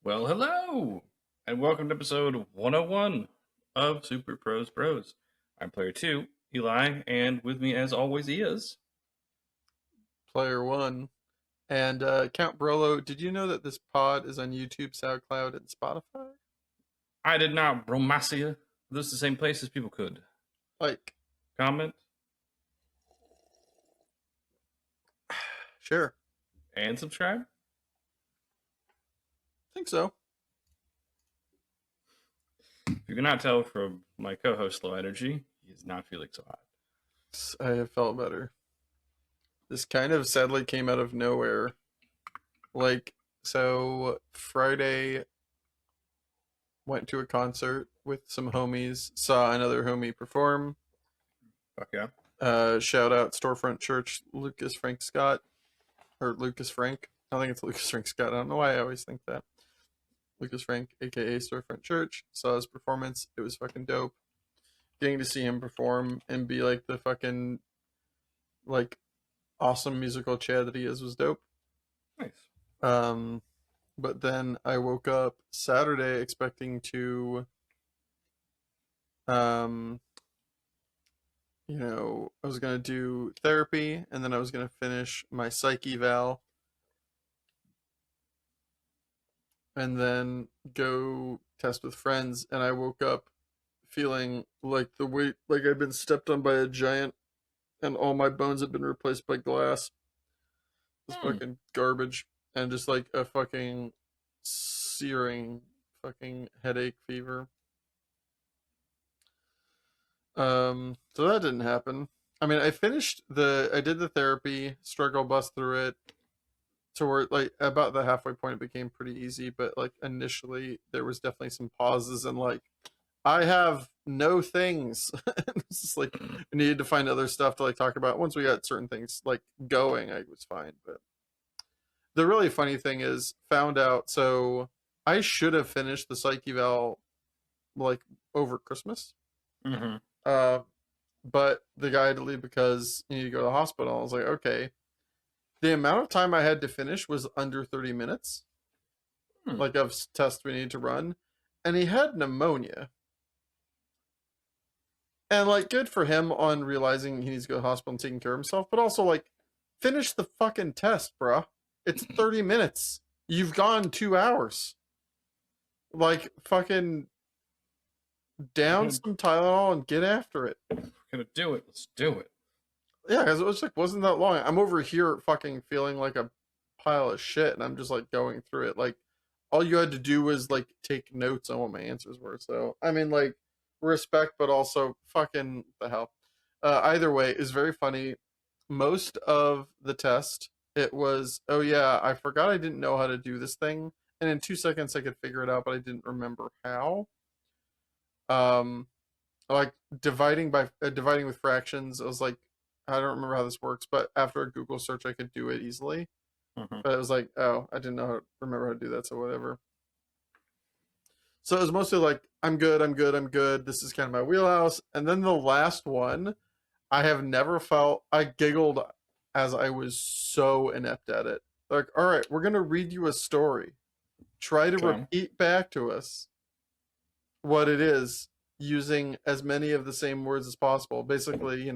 Well, hello, and welcome to episode 101 of Super Pros Bros. I'm player 2, Eli, and with me as always he is. Player one. And Count Brolo, did you know that this pod is on YouTube, SoundCloud, and Spotify? I did not bromacia. This is the same place as people could. Like, Comment sure. and subscribe. Think so. If you cannot tell from my co-host low energy, he is not feeling so hot. I have felt better. This kind of sadly came out of nowhere. So Friday went to a concert with some homies, saw another homie perform. Fuck yeah. Shout out Storefront Church, Lucas Frank Scott. Or Lucas Frank. I think it's Lucas Frank Scott. I don't know why I always think that. Lucas Frank, aka Storefront Church, saw his performance. It was fucking dope. Getting to see him perform and be like the fucking like awesome musical Chad that he is was dope. Nice. But then I woke up Saturday expecting to I was gonna do therapy and then I was gonna finish my psych eval and then go test with friends, and I woke up feeling like the weight, like I'd been stepped on by a giant and all my bones had been replaced by glass. It's fucking garbage. And just like a fucking searing fucking headache fever. So that didn't happen. I mean, I did the therapy, struggle bust through it to where like about the halfway point it became pretty easy, but like initially there was definitely some pauses and like I have no things. It's just like I needed to find other stuff to like talk about. Once we got certain things like going, I was fine. But the really funny thing is, found out. So I should have finished the psych eval like over Christmas. Mm-hmm. But the guy had to leave because he needed to go to the hospital. I was like, okay. The amount of time I had to finish was under 30 minutes, like of tests we needed to run, and he had pneumonia. And like, good for him on realizing he needs to go to the hospital and taking care of himself, but also like, finish the fucking test, bruh. It's 30 minutes. You've gone 2 hours. Like, fucking down some Tylenol and get after it. We're gonna do it. Let's do it. Yeah, because it was like, wasn't that long. I'm over here fucking feeling like a pile of shit, and I'm just like going through it. Like, all you had to do was like take notes on what my answers were. So, I mean, like, respect, but also fucking the hell. Either way, is very funny. Most of the test, it was, oh yeah, I forgot I didn't know how to do this thing, and in 2 seconds I could figure it out, but I didn't remember how. Um, like dividing with fractions, I was like, I don't remember how this works, but after a Google search, I could do it easily. Mm-hmm. But it was like, oh, I didn't remember how to do that, so whatever. So it was mostly like, I'm good, I'm good, I'm good. This is kind of my wheelhouse. And then the last one, I have never felt, I giggled as I was so inept at it. Like, all right, we're going to read you a story. Try to repeat back to us what it is using as many of the same words as possible. Basically,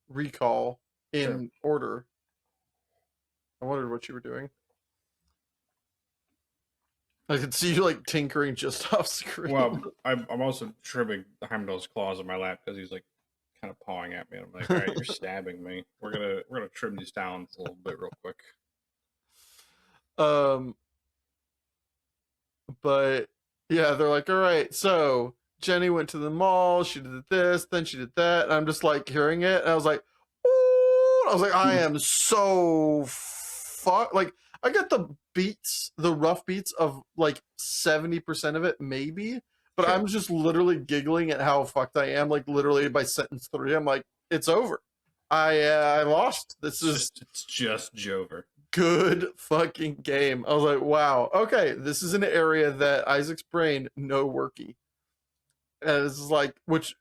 recall in order. I wondered what you were doing. I could see you like tinkering just off screen. Well, I'm also trimming Heimdall's claws on my lap because he's like kind of pawing at me. I'm like, all right, you're stabbing me. We're gonna trim these down a little bit real quick. But yeah, they're like, all right, so Jenny went to the mall, she did this, then she did that, and I'm just like hearing it, and I was like, ooh, I was like, I am so like, I got the beats, the rough beats of like 70% of it, maybe, but I'm just literally giggling at how fucked I am. Like, literally by sentence 3, I'm like, it's over. I lost. It's just Jover. Good fucking game. I was like, wow, okay, this is an area that Isaac's brain no worky. And it's like, which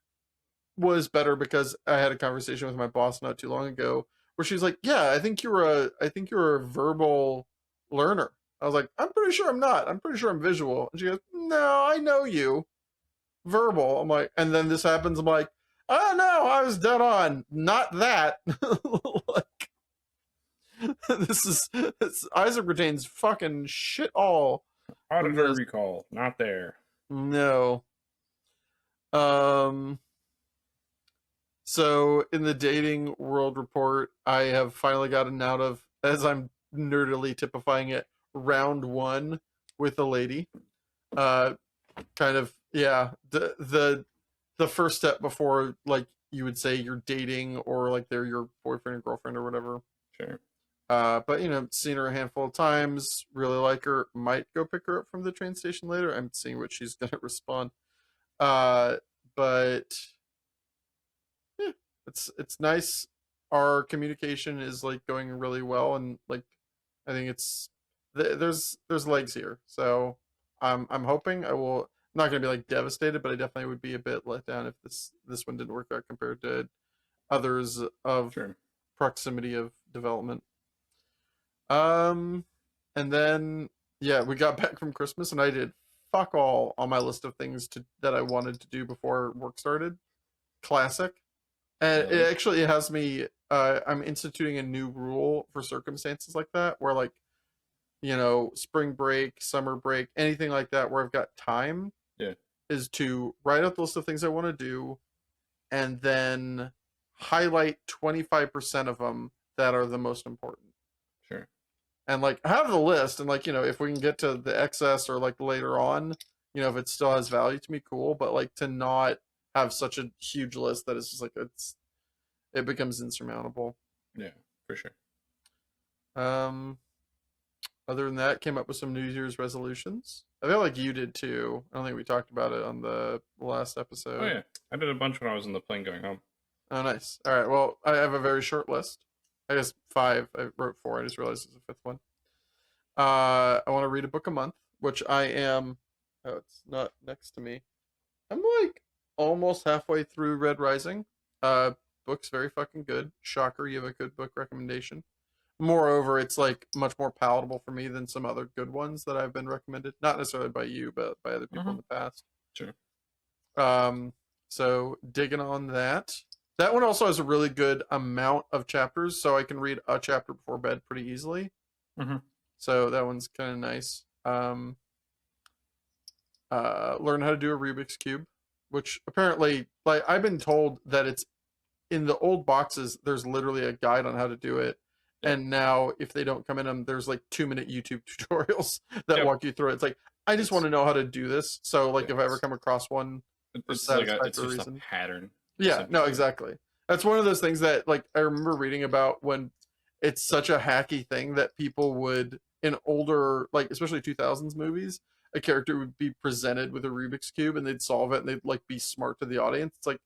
was better because I had a conversation with my boss not too long ago where she's like, yeah, I think you're a verbal learner. I was like, I'm pretty sure I'm not. I'm pretty sure I'm visual. And she goes, no, I know you. Verbal. I'm like, and then this happens. I'm like, oh no, I was dead on. Not that. Like, Isaac retains fucking shit all from Auditor this. recall, not there. No. Um. So in the dating world report, I have finally gotten out of, as I'm nerdily typifying it, round one with a lady. Kind of, yeah. The first step before, like, you would say you're dating, or like they're your boyfriend or girlfriend or whatever. Sure. But you know, seen her a handful of times, really like her, might go pick her up from the train station later. I'm seeing what she's gonna respond. But yeah, it's nice. Our communication is like going really well, and like I think there's legs here. So I'm hoping I will. I'm not gonna be like devastated, but I definitely would be a bit let down if this one didn't work out compared to others of Sure. proximity of development. Um, and then yeah, we got back from Christmas, and I did fuck all on my list of things that I wanted to do before work started. Classic. And Really? it actually has me. I'm instituting a new rule for circumstances like that, where like spring break, summer break, anything like that, where I've got time, Yeah. is to write out the list of things I want to do, and then highlight 25% of them that are the most important. Sure. And like have the list, and like if we can get to the excess or like later on, if it still has value to me, cool. But like to not have such a huge list that it's just like it becomes insurmountable. Yeah, for sure. Um, Other than that, came up with some New Year's resolutions. I feel like you did too. I don't think we talked about it on the last episode. Oh yeah, I did a bunch when I was in the plane going home. Oh, nice. All right. Well, I have a very short list. I guess 5. I wrote 4. I just realized there's a 5th one. I want to read a book a month, which I am. Oh, it's not next to me. I'm like almost halfway through Red Rising. Book's very fucking good. Shocker, you have a good book recommendation. Moreover, it's like much more palatable for me than some other good ones that I've been recommended. Not necessarily by you, but by other people in the past. Sure. So digging on that. That one also has a really good amount of chapters, so I can read a chapter before bed pretty easily. Mm-hmm. So that one's kind of nice. Learn how to do a Rubik's Cube, which apparently, like, I've been told that it's in the old boxes, there's literally a guide on how to do it. Yep. And now, if they don't come in them, there's like 2-minute YouTube tutorials that walk you through it. It's like, I just want to know how to do this. So, like, if I ever come across one, it's like it's just a pattern. Yeah, no, exactly. That's one of those things that, like, I remember reading about when it's such a hacky thing that people would, in older, like, especially 2000s movies, a character would be presented with a Rubik's Cube and they'd solve it and they'd, like, be smart to the audience. It's like,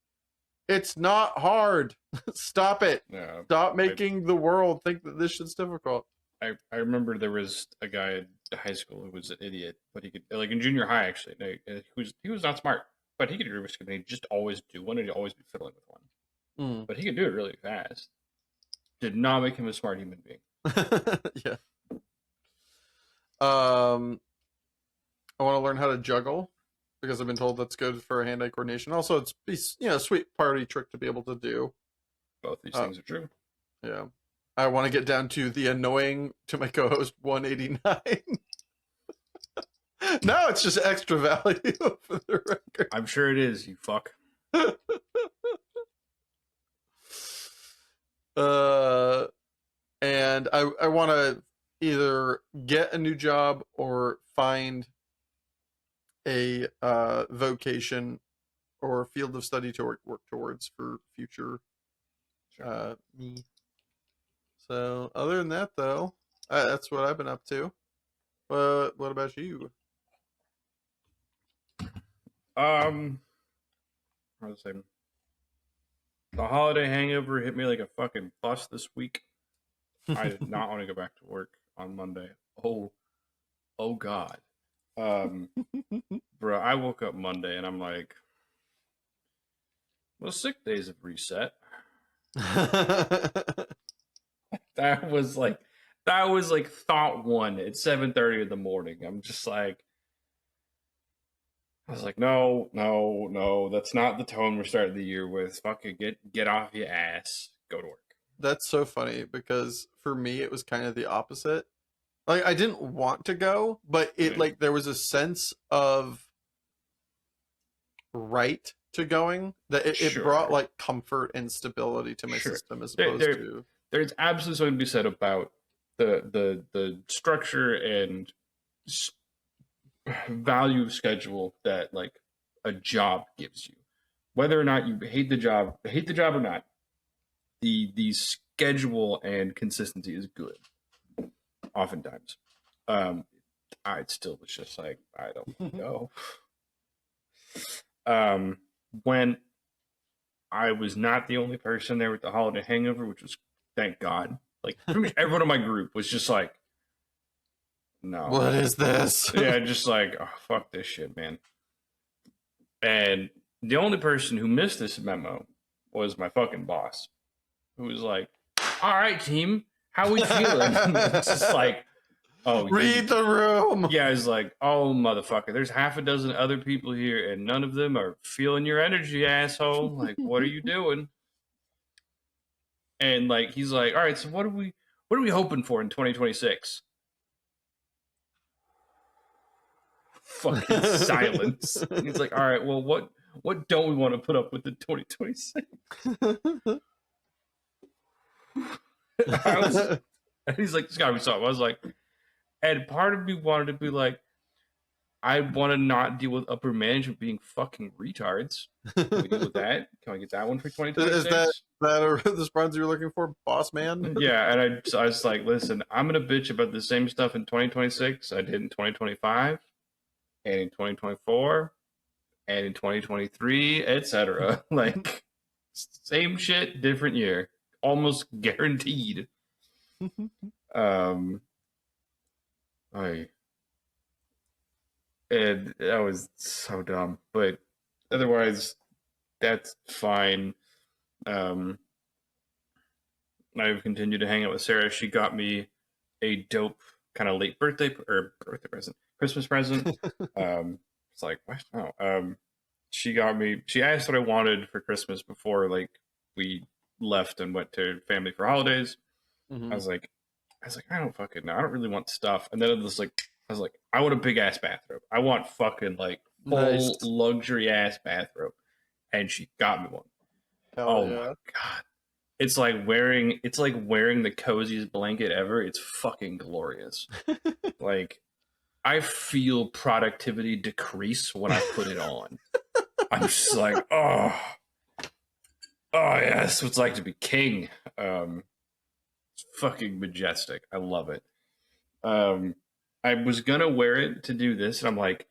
it's not hard. Stop it. Yeah, Stop making the world think that this shit's difficult. I remember there was a guy in high school who was an idiot, but he could, like, in junior high, actually, he was not smart, but he could do Rubik's Cube, and he'd just always do one, and he'd always be fiddling with one. But he could do it really fast. Did not make him a smart human being. Yeah. I want to learn how to juggle, because I've been told that's good for hand-eye coordination. Also, it's a sweet party trick to be able to do. Both these things are true. Yeah. I want to get down to the annoying, to my co-host, 189. Now it's just extra value for the record. I'm sure it is, you fuck. And I want to either get a new job or find a vocation or field of study to work towards for future me. So other than that, though, that's what I've been up to. What about you? I was saying, the holiday hangover hit me like a fucking bus this week. I did not want to go back to work on Monday. Oh God. Bro, I woke up Monday and I'm like, well, sick days have reset. That was like, That was like thought one at 7:30 in the morning. I'm just like, I was like, no, no, no, that's not the tone we're starting the year with. Fucking get off your ass, go to work. That's so funny because for me it was kind of the opposite. Like I didn't want to go, but it Yeah. like there was a sense of right to going that it brought Sure, like comfort and stability to my sure. system as There, opposed there, to there's absolutely something to be said about the structure and value of schedule that like a job gives you. Whether or not you hate the job or not, the schedule and consistency is good. Oftentimes, um, I still was just like, I don't know. When I was not the only person there with the holiday hangover, which was thank God. Like pretty much everyone in my group was just like, no, what is this? yeah, just like, oh, fuck this shit, man. And the only person who missed this memo was my fucking boss, who was like, all right, team, how we feeling? It's just like, oh, Read the room. yeah, it's like, oh, motherfucker, there's half a dozen other people here, and none of them are feeling your energy, asshole. Like, what are you doing? And like, he's like, all right, so what are we hoping for in 2026? Fucking silence. He's like, all right, well, what don't we want to put up with in 2026? I was, and he's like, this gotta be something. I was like, and part of me wanted to be like, I want to not deal with upper management being fucking retards. Can we deal with that? Can I get that one for Is 2026? that the response you're looking for, boss man? Yeah, and I was like, listen, I'm gonna bitch about the same stuff in 2026 I did in 2025 and in 2024 and in 2023, etc. Like, same shit, different year, almost guaranteed. Um, I and that was so dumb, but otherwise, that's fine. Um, I've continued to hang out with Sarah. She got me a dope kind of late birthday present, Christmas present. It's like what? Oh, she got me. She asked what I wanted for Christmas before like we left and went to family for holidays. I Mhm. was like, I don't fucking know. I don't really want stuff. And then it was like, I was like, I want a big ass bathrobe. I want fucking like Nice. full luxury ass bathrobe. And she got me one. Hell Oh my yeah. god. It's like wearing the coziest blanket ever. It's fucking glorious. Like I feel productivity decrease when I put it on. I'm just like, oh yes, what it's like to be king. It's fucking majestic. I love it. Um, I was gonna wear it to do this, and I'm like,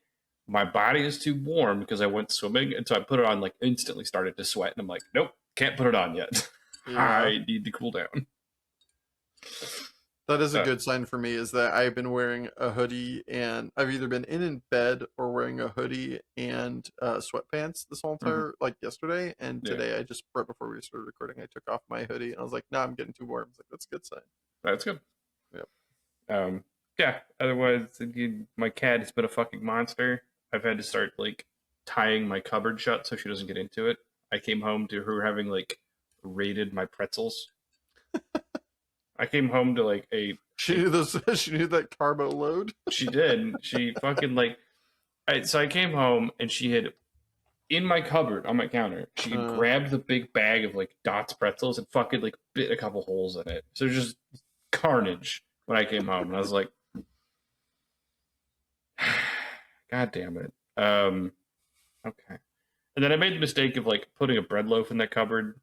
my body is too warm because I went swimming, and so I put it on like instantly started to sweat, and I'm like, nope, can't put it on yet. Yeah. I need to cool down. That is a Uh, good sign for me is that I've been wearing a hoodie and I've either been in bed or wearing a hoodie and sweatpants this whole mhm, entire like yesterday and yeah, today I just right before we started recording I took off my hoodie and I was like, nah, I'm getting too warm. It's like that's a good sign. that's good. Yep. Um, yeah. Otherwise, my cat has been a fucking monster. I've had to start like tying my cupboard shut so she doesn't get into it. I came home to her having like raided my pretzels. I came home to like She a knew this. She knew that carbo load. she did. She fucking like so I came home and she had in my cupboard on my counter, she had Uh, grabbed the big bag of like Dots pretzels and fucking like bit a couple holes in it. So just carnage when I came home. And I was like, God damn it. Okay. And then I made the mistake of like putting a bread loaf in that cupboard.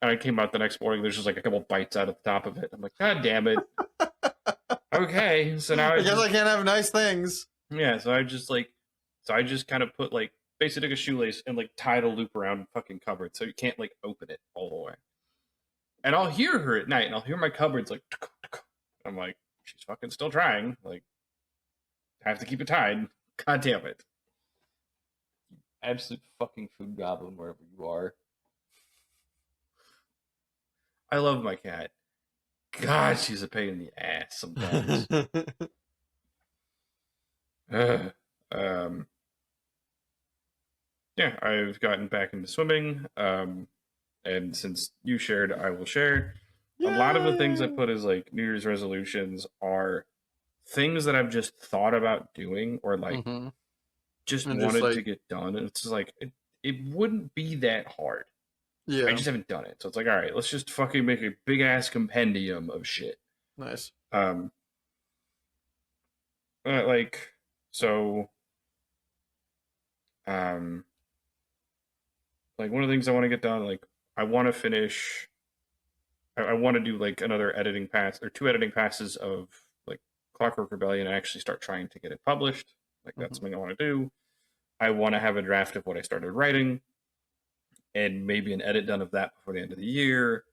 And I came out the next morning, there's just like a couple bites out of the top of it. I'm like, God damn it. Okay. So now I I guess I just can't have nice things. yeah, so I just kind of put like basically took a shoelace and like tied a loop around the fucking cupboard so you can't like open it all the way. And I'll hear her at night and I'll hear my cupboards like I'm like, she's fucking still trying. Like, I have to keep it tied. God damn it. Absolute fucking food goblin wherever you are. I love my cat. God, she's a pain in the ass sometimes. Ugh. um, yeah, I've gotten back into swimming. And since you shared, I will share. A lot of the things I Yay! put as like New Year's resolutions are things that I've just thought about doing or like Mm-hmm. just And just wanted to like, get done. And it's just like it wouldn't be that hard. I yeah, just haven't done it. So it's like, all right, let's just fucking make a big ass compendium of shit. nice. Um, like so, um, like one of the things I want to get done, like I want to finish. I want to do like another editing pass or two editing passes of like Clockwork Rebellion and actually start trying to get it published. Like that's Mm-hmm. something I want to do. I want to have a draft of what I started writing and maybe an edit done of that before the end of the year.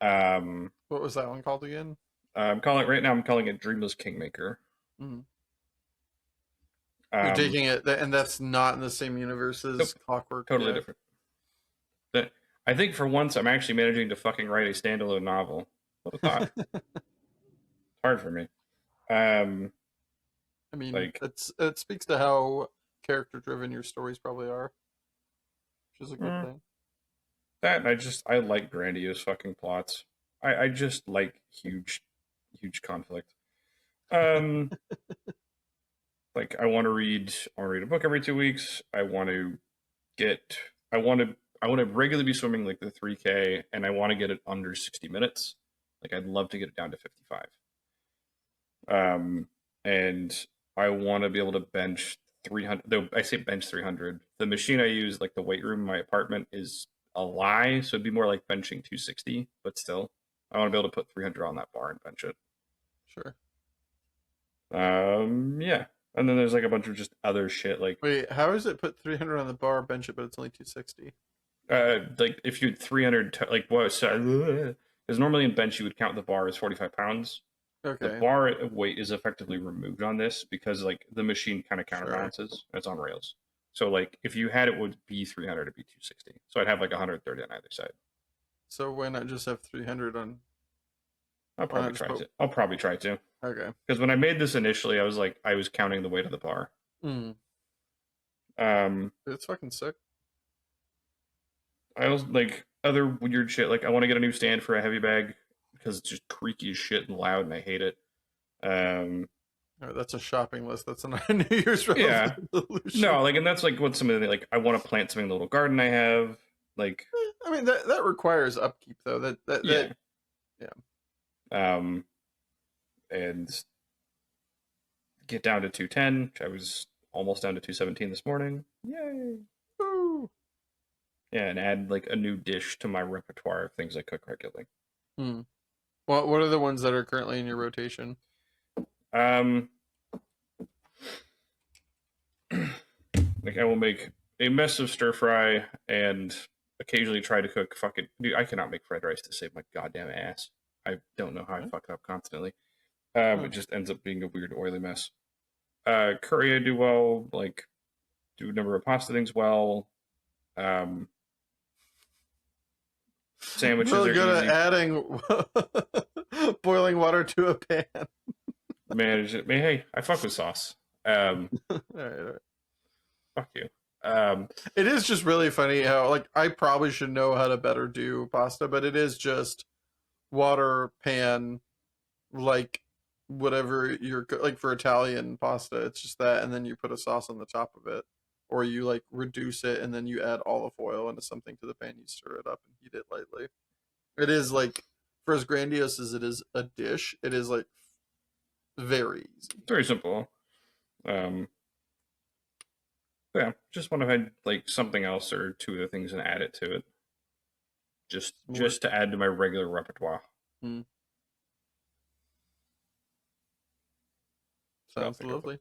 Um, What was that one called again? I'm calling right now. I'm calling it Dreamless Kingmaker. Mm-hmm. You're Um, taking it, and that's not in the same universe as nope, Clockwork. totally Yeah. different. But I think for once I'm actually managing to fucking write a standalone novel. What a thought! It's hard for me. Um, I mean, like it speaks to how character driven your stories probably are, which is a good mm, thing. that. And I like grandiose fucking plots. I just like huge conflict. Um, like I want to read a book every 2 weeks. Get I want to I want to regularly be swimming like the 3K, and I want to get it under 60 minutes. Like I'd love to get it down to 55. And I want to be able to bench 300. Though I say bench 300, the machine I use, like the weight room in my apartment, is a lie. So it'd be more like benching 260, but still, I want to be able to put 300 on that bar and bench it. Sure. Yeah. And then there's like a bunch of just other shit like Wait, how is it put 300 on the bar, bench it, but it's only 260? like if you 300 like what? Because normally in bench you would count the bar as 45 pounds. The Okay, bar weight is effectively removed on this because like the machine kind of sure. counterbalances. And it's on rails. So like if you had it would be 300 to be 260. So I'd have like 130 on either side. So why not just have 300 on? I'll Why probably not just try put? to. I'll probably try to. Okay. Because when I made this initially, I was like I was counting the weight of the bar. Mm, Um, it's fucking sick. I also like other weird shit. Like I want to get a new stand for a heavy bag because it's just creaky as shit and loud, and I hate it. Um, Oh, that's a shopping list. That's not a New Year's yeah, resolution. no, like, and that's like what some of the like I want to plant something in the little garden I have. Like, I mean, that requires upkeep though. That yeah, yeah. um, and get down to 210, which I was almost down to 217 this morning. Yay! Woo. Yeah, and add like a new dish to my repertoire of things I cook regularly. Hmm. What are the ones that are currently in your rotation? Um, like I will make a mess of stir fry and occasionally try to cook fucking. Dude, I cannot make fried rice to save my goddamn ass. I don't know how I Okay. fuck it up constantly. Huh. It just ends up being a weird oily mess. Curry I do well. Like do a number of pasta things well. Um, Sandwiches Really are good at easy. adding boiling water to a pan. Manage it. Hey, I fuck with sauce. Um, All right, all right. fuck you. Um, It is just really funny how like I probably should know how to better do pasta, but it is just water, pan, like whatever you're like for Italian pasta, it's just that, and then you put a sauce on the top of it, or you like reduce it and then you add olive oil into something to the pan. You stir it up and heat it lightly. It is like for as grandiose as it is a dish, it is like very easy. it's very simple. Um, yeah, just want to add like something else or two other things and add it to it. Smart. Just to add to my regular repertoire. Hmm. So I'll Sounds think of it. lovely.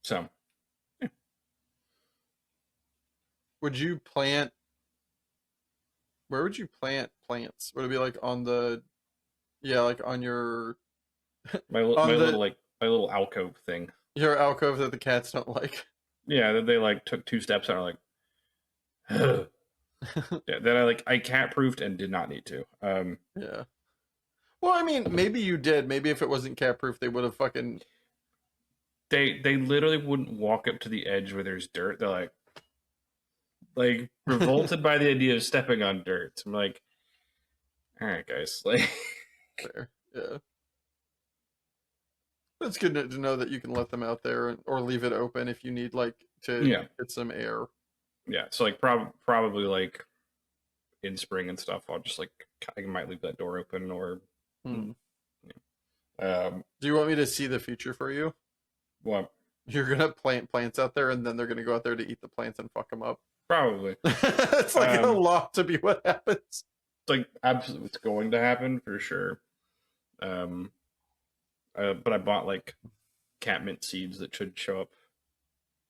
So yeah. Would you plant? Where would you plant plants? Would it be like on the, yeah, like on My on little the like my little alcove thing. your alcove that the cats don't like? Yeah, they like took 2 steps and are like, yeah. Then I cat proofed and did not need to. Yeah. Well, I mean, maybe you did. Maybe if it wasn't cat proof, they would have fucking. They literally wouldn't walk up to the edge where there's dirt. They're like revolted by the idea of stepping on dirt. I'm like, all right, guys, like. Fair. Yeah. It's good to know that you can let them out there or leave it open if you need like to Yeah, get some air. yeah. So like probably like in spring and stuff, I'll just like I might leave that door open or. Hmm. Um, Do you want me to see the future for you? well, You're gonna plant plants out there, and then they're gonna go out there to eat the plants and fuck them up. probably. It's like a lot to be what happens. It's like absolutely, it's going to happen for sure. Um, but I bought like catmint seeds that should show up.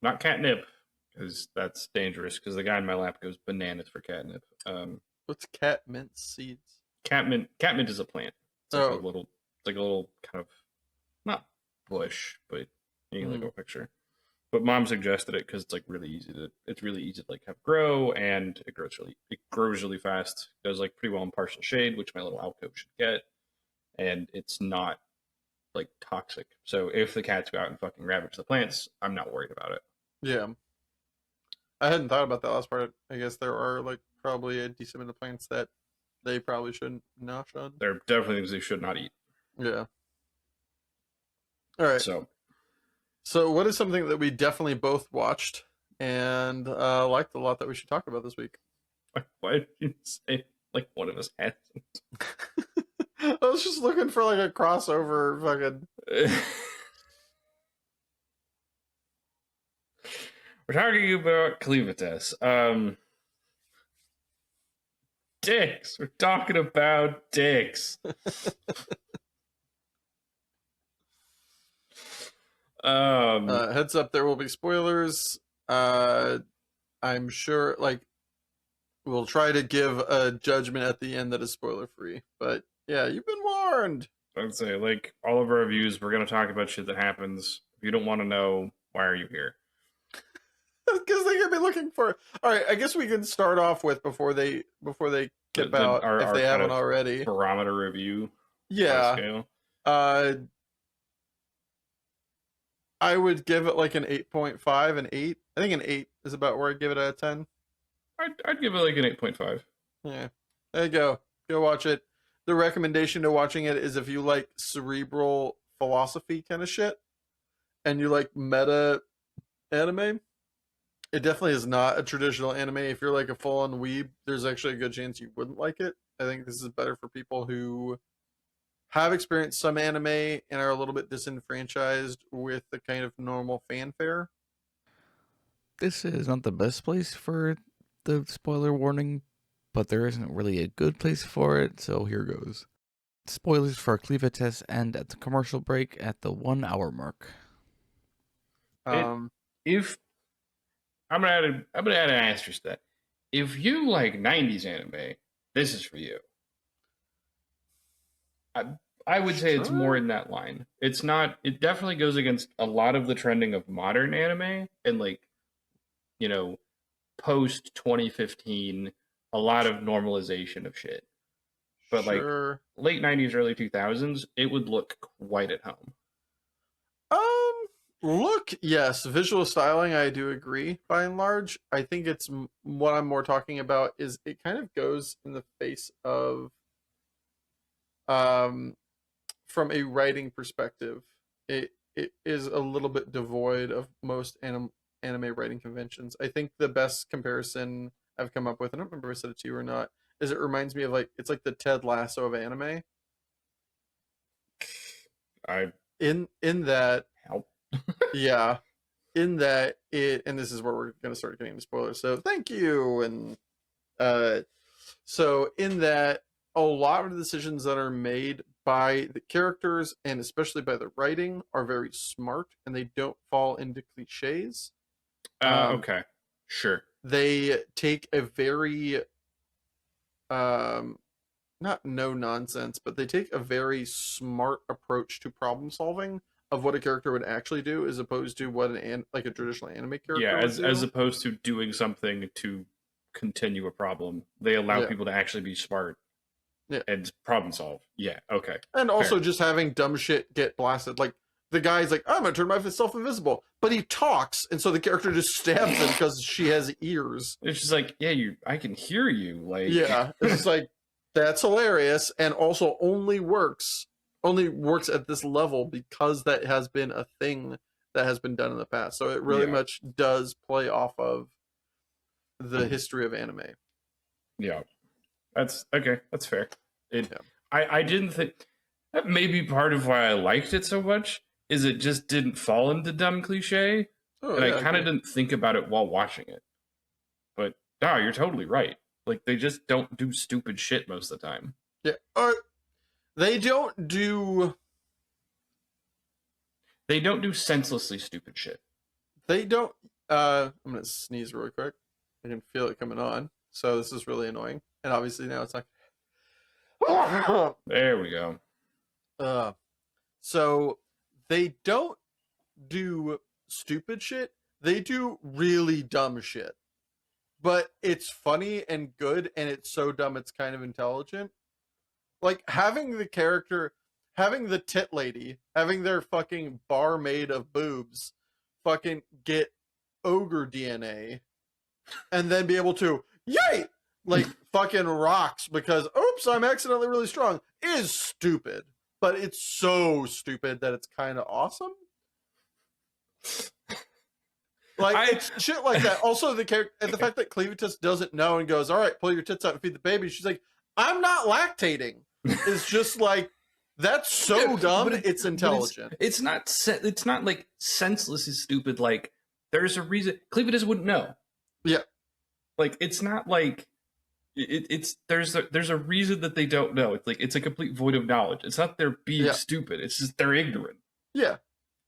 Not catnip, because that's dangerous. Because the guy in my lap goes bananas for catnip. What's catmint seeds? Catmint is a plant. It's like Oh, it's like a little kind of not bush, but you can look at a picture. But mom suggested it because it's like it's really easy to like have grow, and it grows really fast. It does like pretty well in partial shade, which my little alcove should get, and it's not like toxic. So if the cats go out and fucking ravage the plants, I'm not worried about it. yeah. I hadn't thought about that last part. I guess there are like probably a decent amount of plants that they probably shouldn't nosh on. There are definitely things they should not eat. Yeah. All right. So what is something that we definitely both watched and liked a lot that we should talk about this week? Why did you say like one of us hasn't? I was just looking for like a crossover fucking. We're talking about Cleavetess. Dicks. We're talking about dicks. Heads up, there will be spoilers. I'm sure, like, we'll try to give a judgment at the end that is spoiler free. But yeah, you've been warned. I'd say, like, all of our reviews, we're going to talk about shit that happens. If you don't want to know, why are you here? Because they're gonna be looking for. All right, I guess we can start off with before they kip out if they haven't already. Barometer review. Yeah. Scale. I would give it like an 8.5, an 8. I think an 8 is about where I'd give it out of 10. I'd give it like an 8.5. Yeah. There you go. Go watch it. The recommendation to watching it is if you like cerebral philosophy kind of shit and you like meta anime. It definitely is not a traditional anime. If you're like a full-on weeb, there's actually a good chance you wouldn't like it. I think this is better for people who have experienced some anime and are a little bit disenfranchised with the kind of normal fanfare. This is not the best place for the spoiler warning, but there isn't really a good place for it, so here goes. Spoilers for Cleavetess end at the commercial break at the 1 hour mark. If I'm gonna add an asterisk to that. If you like '90s anime, this is for you. I would say it's more in that line. It's not. It definitely goes against a lot of the trending of modern anime and like, post 2015, a lot of normalization of shit. But like late '90s, early 2000s, it would look quite at home. Look, yes, visual styling, I do agree by and large. I think it's what I'm more talking about is it kind of goes in the face of, from a writing perspective, it is a little bit devoid of most anime writing conventions. I think the best comparison I've come up with, I don't remember if I said it to you or not, is it reminds me of like, it's like the Ted Lasso of anime. In that. Help. Yeah, in that and this is where we're going to start getting into spoilers, so thank you. And so in that, a lot of the decisions that are made by the characters and especially by the writing are very smart and they don't fall into cliches. Okay, sure. They take a very not no nonsense, but they take a very smart approach to problem solving of what a character would actually do, as opposed to what like a traditional anime character. Yeah, would do. As opposed to doing something to continue a problem, they allow people to actually be smart. Yeah. and problem solve. Yeah, okay. And also Fair. just having dumb shit get blasted. Like, the guy's like, I'm gonna turn myself invisible. But he talks, and so the character just stabs him because she has ears. It's just like, yeah, I can hear you. Like, Yeah. It's just like, that's hilarious, and also only works at this level because that has been a thing that has been done in the past. So it really much does play off of the history of anime. Yeah. That's okay. That's fair. Yeah. I didn't think that may be part of why I liked it so much is it just didn't fall into dumb cliche. Oh, And yeah, I kind of agree. didn't think about it while watching it. But no, you're totally right. Like they just don't do stupid shit most of the time. Yeah. They don't do senselessly stupid shit. They don't. I'm gonna sneeze real quick. I can feel it coming on. So this is really annoying. And obviously now it's like. There we go. So they don't do stupid shit. They do really dumb shit. But it's funny and good, and it's so dumb it's kind of intelligent. Like having the character, having the tit lady, having their fucking bar made of boobs, fucking get ogre DNA, and then be able to, yay! Like fucking rocks because, oops, I'm accidentally really strong, is stupid. But it's so stupid that it's kind of awesome. Like, it's shit like that. Also, the character, and the fact that Cleavetess doesn't know and goes, all right, pull your tits out and feed the baby. She's like, I'm not lactating. It's just like, that's so dumb. It's intelligent. It's not like senseless is stupid. Like there's a reason Cleavetess wouldn't know. Yeah. Like it's not like there's a reason that they don't know. It's like it's a complete void of knowledge. It's not they're being stupid. It's just they're ignorant. Yeah.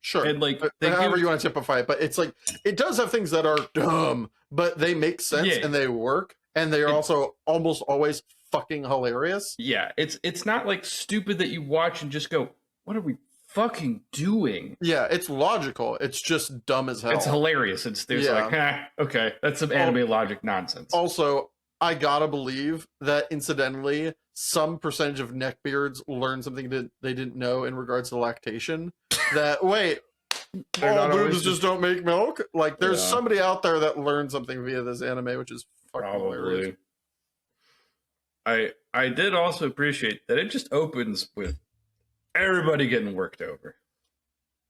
Sure. And like however you want to typify it, but it's like it does have things that are dumb, but they make sense and they work, and they are also almost always fucking hilarious. Yeah, it's not like stupid that you watch and just go, "What are we fucking doing?" Yeah, it's logical. It's just dumb as hell. It's hilarious. There's like, okay, that's some anime logic nonsense. Also, I gotta believe that incidentally, some percentage of neckbeards learned something that they didn't know in regards to lactation. That wait, all boobs just don't make milk. Like, there's somebody out there that learned something via this anime, which is fucking hilarious. I did also appreciate that it just opens with everybody getting worked over.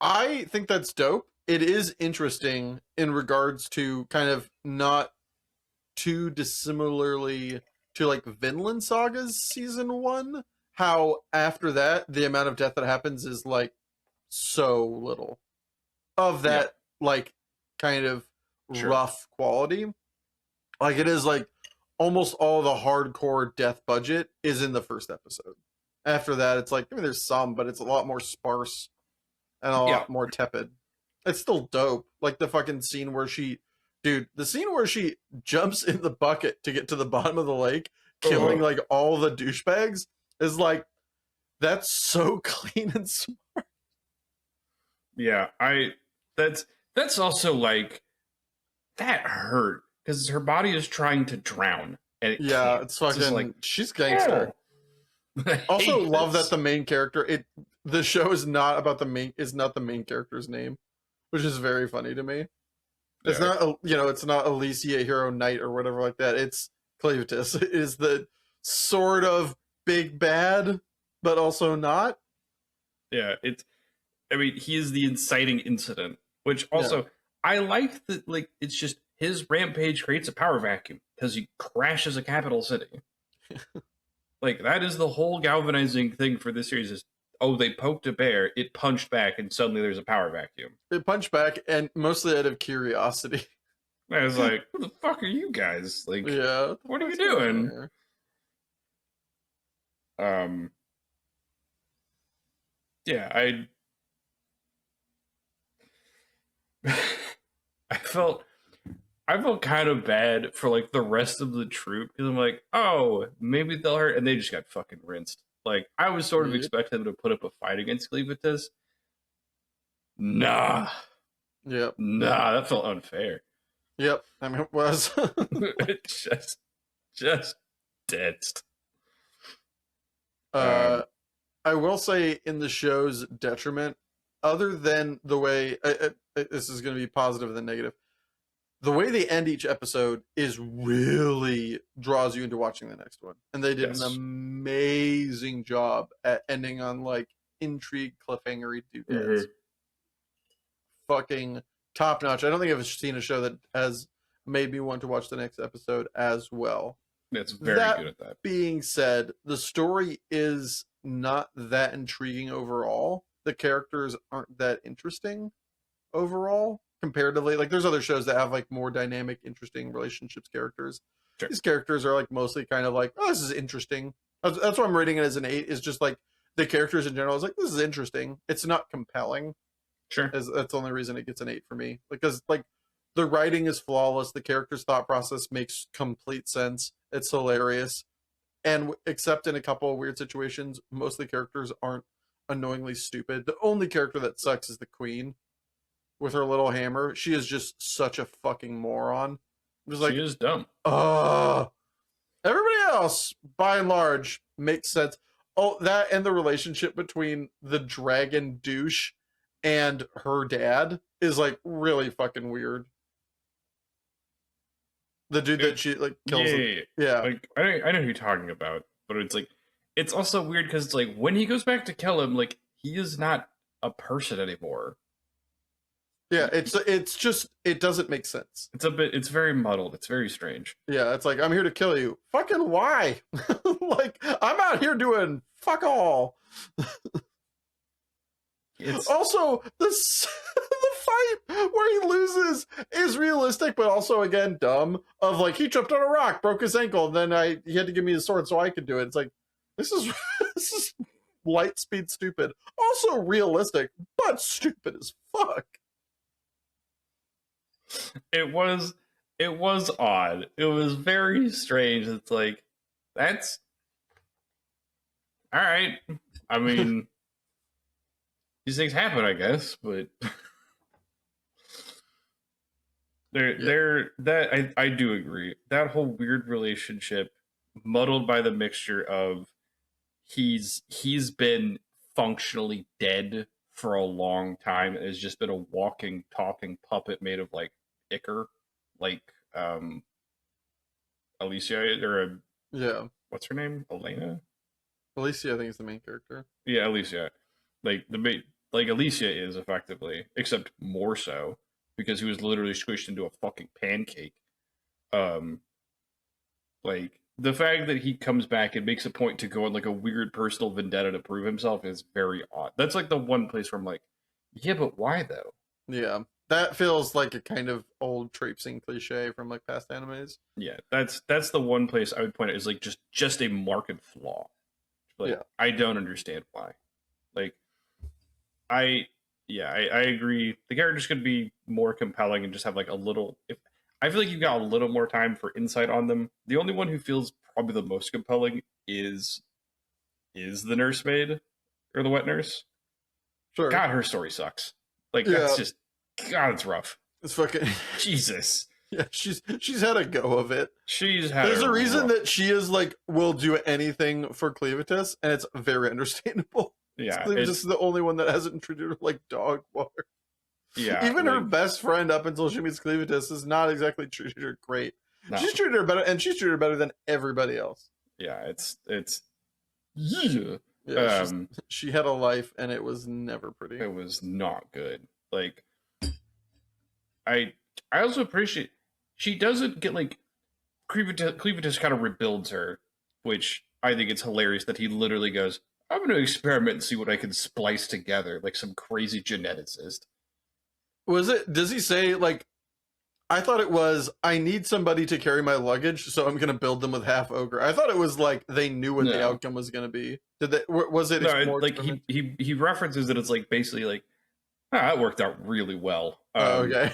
I think that's dope. It is interesting in regards to kind of not too dissimilarly to like Vinland Saga's season 1. How after that, the amount of death that happens is like so little of that like kind of rough quality. Like it is like almost all the hardcore death budget is in the first episode. After that, it's like, I mean, there's some, but it's a lot more sparse and a lot more tepid. It's still dope. Like the fucking scene where the scene where she jumps in the bucket to get to the bottom of the lake, killing like all the douchebags, is like, that's so clean and smart. Yeah, that's also like, that hurt because her body is trying to drown. And it's fucking like, she's gangster. Also love that the main character, the show is not about the main character's name, which is very funny to me. It's not it's not Alicia Hero Knight or whatever like that. It's Cleavetess. It is the sort of big bad, but also not. Yeah, he is the inciting incident, which also I like that. Like, it's just his rampage creates a power vacuum because he crashes a capital city. Like, that is the whole galvanizing thing for this series is, they poked a bear, it punched back, and suddenly there's a power vacuum. It punched back, and mostly out of curiosity. I was like, who the fuck are you guys? Like, what are you doing? I felt kind of bad for like the rest of the troop because I'm like, maybe they'll hurt, and they just got fucking rinsed. Like, I was sort of expecting them to put up a fight against Cleavetess. Nah. Yep. Nah, that felt unfair. Yep. I mean, it was. It just dead. I will say, in the show's detriment, other than the way this is going to be positive and then negative, the way they end each episode is really draws you into watching the next one, and they did an amazing job at ending on like intrigue, cliffhangery, doodads. Fucking top notch. I don't think I've seen a show that has made me want to watch the next episode as well. It's very good at that. Being said, the story is not that intriguing overall. The characters aren't that interesting overall comparatively. Like, there's other shows that have like more dynamic, interesting relationships characters. Sure. These characters are like mostly kind of like, oh, this is interesting. That's why I'm rating it as an 8. Is just like the characters in general is like, this is interesting. It's not compelling. Sure. That's the only reason it gets an 8 for me. Because like the writing is flawless. The character's thought process makes complete sense. It's hilarious. And except in a couple of weird situations, most of the characters aren't annoyingly stupid. The only character that sucks is the queen with her little hammer. She is just such a fucking moron. I'm just like, she is dumb. Everybody else, by and large, makes sense. Oh, that and the relationship between the dragon douche and her dad is like really fucking weird. The dude that she like kills. Yeah. Like I know who you're talking about, but it's like it's also weird because it's like when he goes back to kill him, like he is not a person anymore. Yeah, it's just it doesn't make sense. It's very muddled. It's very strange. Yeah, it's like I'm here to kill you. Fucking why? Like I'm out here doing fuck all. Also, the fight where he loses is realistic, but also again dumb. Of like he tripped on a rock, broke his ankle, and then he had to give me his sword so I could do it. It's like this is light speed stupid. Also realistic, but stupid as fuck. It was odd. It was very strange. It's like that's all right. I mean. These things happen, I guess, but I do agree. That whole weird relationship, muddled by the mixture of he's been functionally dead for a long time and has just been a walking, talking puppet made of like ichor, like Alicia or what's her name? Elena? Alicia, I think, is the main character. Yeah, Alicia. Like Alicia is effectively, except more so because he was literally squished into a fucking pancake. Like the fact that he comes back and makes a point to go on like a weird personal vendetta to prove himself is very odd. That's like the one place where I'm like, yeah, but why though? Yeah, that feels like a kind of old traipsing cliche from like past animes. Yeah, that's the one place I would point out is like just a marked flaw. Like I don't understand why. Like. I agree. The characters could be more compelling and just have like a little. I feel like you've got a little more time for insight on them. The only one who feels probably the most compelling is the nursemaid or the wet nurse. Sure. God, her story sucks. Like that's just God, it's rough. It's fucking Jesus. Yeah, she's had a go of it. There's a reason that she is like will do anything for Cleavetess, and it's very understandable. Yeah, Cleavetess is the only one that hasn't treated her like dog water. Yeah, even her best friend up until she meets Cleavetess has not exactly treated her great. No. She's treated her better, and she's treated her better than everybody else. Yeah, she had a life, and it was never pretty. It was not good. Like, I also appreciate she doesn't get like Cleavetess kind of rebuilds her, which I think it's hilarious that he literally goes, I'm going to experiment and see what I can splice together, like some crazy geneticist. Does he say, like, I thought it was, I need somebody to carry my luggage, so I'm going to build them with half ogre. I thought it was like they knew what the outcome was going to be. Was it? No, like he references that it's like basically like, that worked out really well. Okay.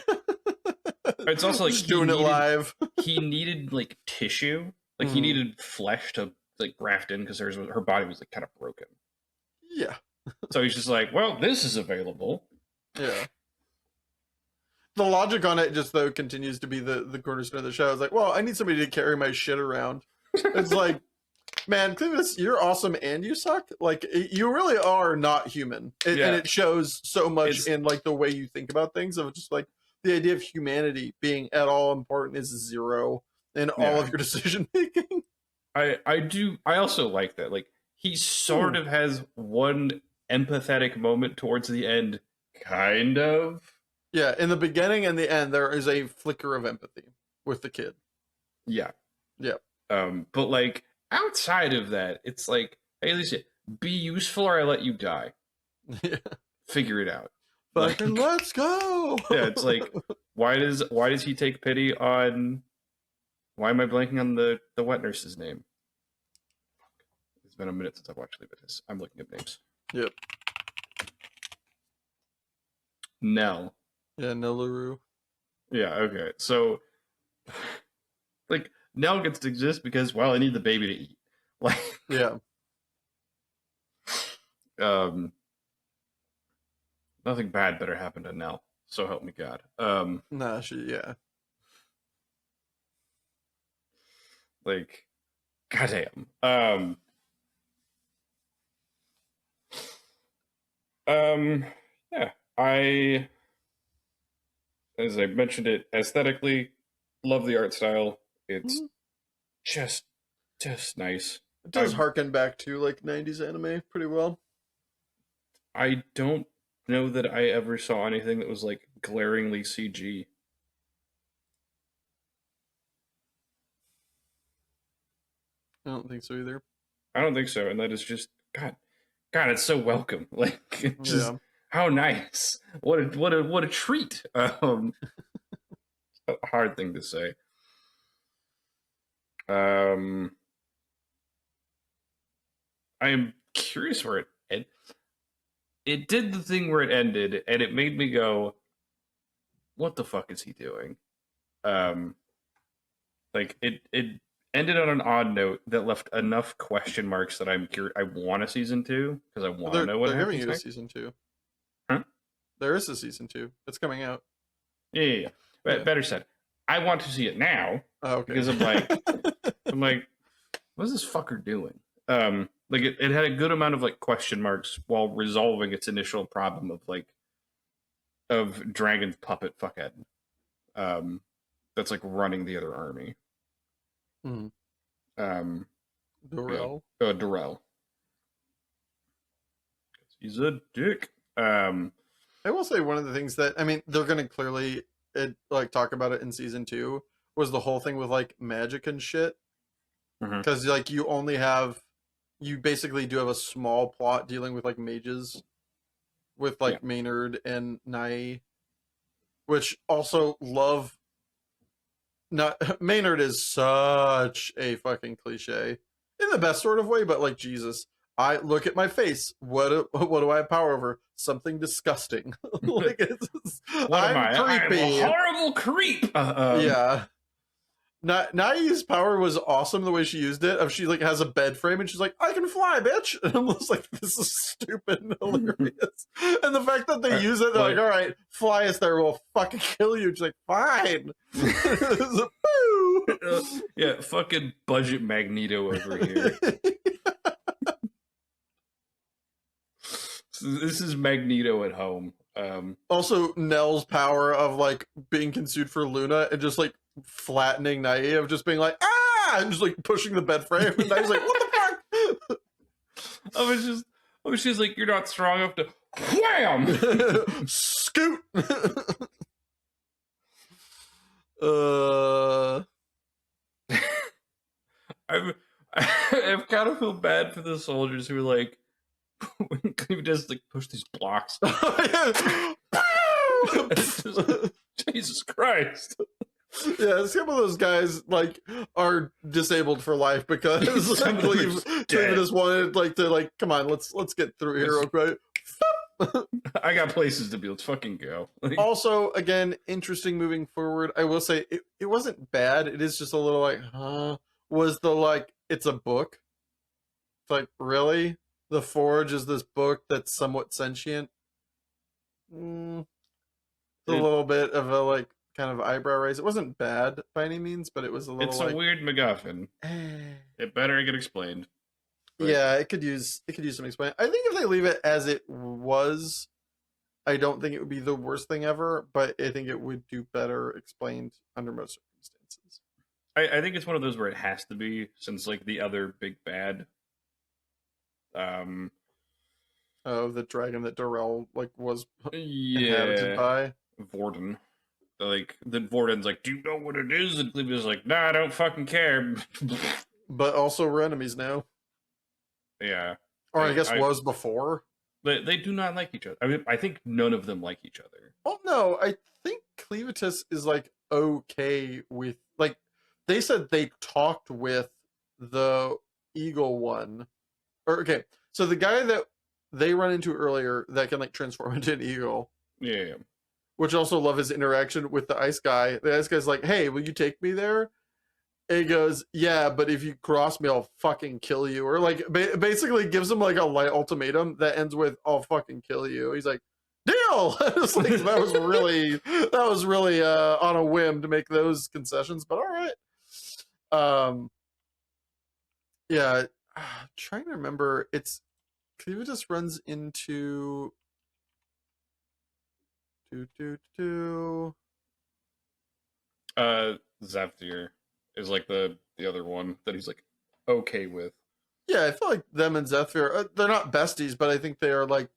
It's also like just doing it live. He needed like tissue, like he needed flesh to like graft in because her body was like kind of broken. Yeah. So he's just like, well, this is available. Yeah. The logic on it just though continues to be the cornerstone of the show. It's like, well, I need somebody to carry my shit around. It's like, Man, Cleavetess, you're awesome and you suck. Like, you really are not human. And it shows so much in, like, the way you think about things, of just, like, the idea of humanity being at all important is zero in all of your decision making. I also like that. Like, he sort of has one empathetic moment towards the end, kind of. Yeah, in the beginning and the end, there is a flicker of empathy with the kid. Yeah. Yeah. But, like, outside of that, it's like, hey, Lisa, be useful or I let you die. Yeah. Figure it out. Fucking let's go. Yeah, it's like, why does he take pity on? Why am I blanking on the wet nurse's name? It's been a minute since I've watched Cleavetess. I'm looking at names. Yep. Nell. Yeah, Nellaroo. Yeah, okay. So, like, Nell gets to exist because, well, I need the baby to eat. Like, yeah. Nothing bad better happen to Nell. So help me God. Nah, yeah. Like, goddamn. Yeah, as I mentioned it, aesthetically, love the art style. It's just nice. It does harken back to, like, 90s anime pretty well. I don't know that I ever saw anything that was, like, glaringly CG. I don't think so either. I don't think so, and that is just God, it's so welcome. Like, just how nice. What a treat. A hard thing to say. I am curious where it ended. It did the thing where it ended, and it made me go, "What the fuck is he doing?" Like, it ended on an odd note that left enough question marks that I'm curious. I want a season 2 because I want to know what happens. They're giving you a season 2. Huh? There is a season 2. It's coming out. Yeah. Better said, I want to see it now. Oh, okay. Because I'm like, what is this fucker doing? Like, it had a good amount of, like, question marks while resolving its initial problem of Dragon's puppet fuckhead. That's, like, running the other army. Durrell. Yeah. Durrell. He's a dick. I will say one of the things that, I mean, they're going to clearly talk about it in season 2 was the whole thing with, like, magic and shit. Because like you basically do have a small plot dealing with, like, mages with, like, Maynard and Nai, which also love. Not Maynard is such a fucking cliche in the best sort of way, but, like, Jesus, I look at my face. What do I have power over? Something disgusting. Like, I'm creepy. I'm a horrible creep. Yeah. Nai's power was awesome the way she used it. She, like, has a bed frame and she's like, I can fly, bitch. And I'm just like, this is stupid and hilarious. And the fact that they use it, they're like, all right, fly us there, we'll fucking kill you. She's like, fine. Yeah, fucking budget Magneto over here. This is Magneto at home. Also, Nell's power of, like, being consumed for Luna and just, like, flattening Nai, of just being like, ah, and just, like, pushing the bed frame, and Nai's like, what the fuck? I was just like, you're not strong enough to wham scoot. I've kind of feel bad for the soldiers who are like, when Cleavetess, like, push these blocks. Jesus Christ. Yeah, some of those guys, like, are disabled for life because Cleavetess wanted, like, to, like, come on, let's get through here real quick. I got places to be. Let's fucking go. Also, again, interesting moving forward. I will say it wasn't bad. It is just a little like, was the, like, it's a book. It's like, really? The Forge is this book that's somewhat sentient? It's a little bit of a, like, kind of eyebrow raise. It wasn't bad by any means, but it was a little. It's a weird MacGuffin. It better get explained. But yeah, it could use some explaining. I think if they leave it as it was, I don't think it would be the worst thing ever, but I think it would do better explained under most circumstances. I think it's one of those where it has to be, since like the other big bad. Oh, the dragon that Darrell like was inhabited Yeah, by. Vorden. Like the Vorden's like, do you know what it is? And Cleavetess like, nah, I don't fucking care. But also we're enemies now. Yeah. Or I guess was before. They do not like each other. I mean, I think none of them like each other. Well, no, I think Cleavetess is like okay with like they said they talked with the eagle one. Or okay, so the guy that they run into earlier that can like transform into an eagle. Yeah. Which also love his interaction with the ice guy. The ice guy's like, "Hey, will you take me there?" And he goes, "Yeah, but if you cross me, I'll fucking kill you." Or like basically gives him like a light ultimatum that ends with, "I'll fucking kill you." He's like, "Deal!" It's like that was really on a whim to make those concessions, but all right. Yeah, I'm trying to remember. It's Cleavetess runs into Zavdir is like the other one that he's like okay with. Yeah, I feel like them and Zephyr, they're not besties, but I think they are like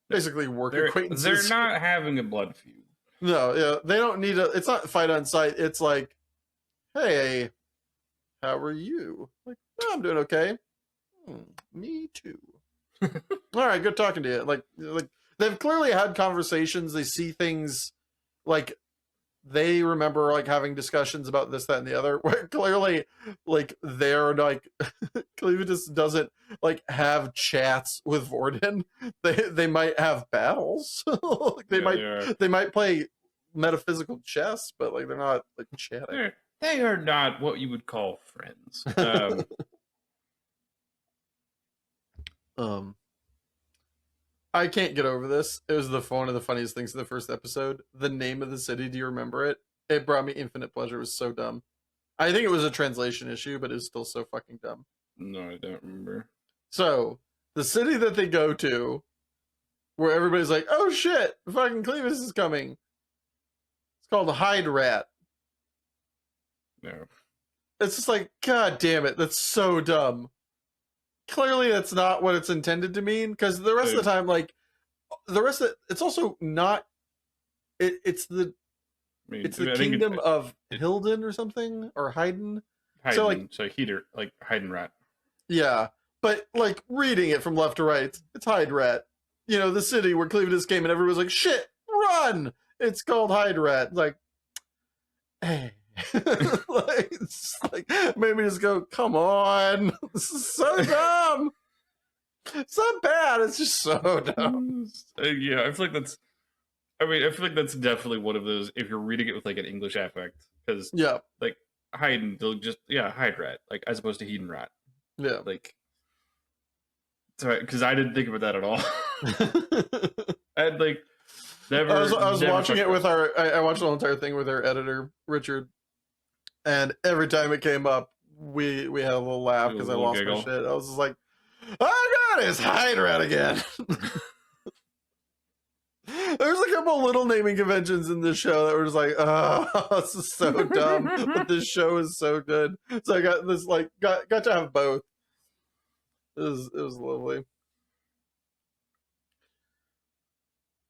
basically work acquaintances. They're not having a blood feud. No, yeah, they don't need it's not fight on sight. It's like, hey, how are you? Like, oh, I'm doing okay. Me too. All right, good talking to you. Like they've clearly had conversations. They see things like they remember like having discussions about this, that, and the other. Where clearly, like they're like Cleavetess doesn't like have chats with Vorden. They might have battles. Like they might play metaphysical chess, but like they're not like chatting. They are not what you would call friends. I can't get over this. It was one of the funniest things in the first episode. The name of the city, do you remember it? It brought me infinite pleasure. It was so dumb. I think it was a translation issue, but it was still so fucking dumb. No, I don't remember. So, the city that they go to, where everybody's like, oh shit, fucking Cleavetess is coming. It's called Hide Rat. No. It's just like, god damn it, that's so dumb. Clearly that's not what it's intended to mean, because the rest of the time, like it's also not it's the kingdom of Hilden or something, or Haydn. So Heater, like Haydn Rat. Yeah. But like reading it from left to right, it's Hide Rat. You know, the city where Cleavetess came and everyone was like, shit, run! It's called Hide Rat. Like, hey. Like, it's like maybe just go, come on, this is so dumb. It's not bad, it's just so dumb. Yeah, I feel like that's definitely one of those, if you're reading it with like an English affect, because yeah, like Haydn, they'll just Hide Rat, like as opposed to Hedon Rat. Yeah, like sorry, because I didn't think about that at all. And like never I was watching it with I watched the whole entire thing with our editor Richard, and every time it came up, we had a little laugh because I lost my shit. I was just like, oh god, it's Hide Rat again. There's a couple little naming conventions in this show that were just like, oh, this is so dumb, but this show is so good. So I got this, like, got to have both. It was lovely.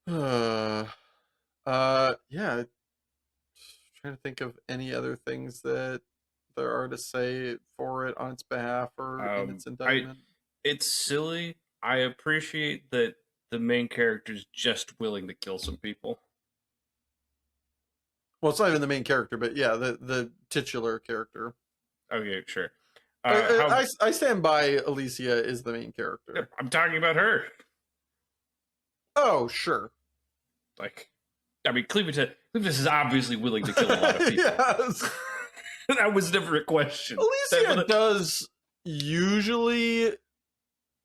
Yeah. Trying to think of any other things that there are to say for it on its behalf or in its indictment. It's silly. I appreciate that the main character is just willing to kill some people. Well, it's not even the main character, but yeah, the titular character. Okay, sure. I stand by Alicia is the main character. I'm talking about her. Oh, sure. Like, I mean, Cleavetess is obviously willing to kill a lot of people. Yes. That was never a question. Alicia does usually, it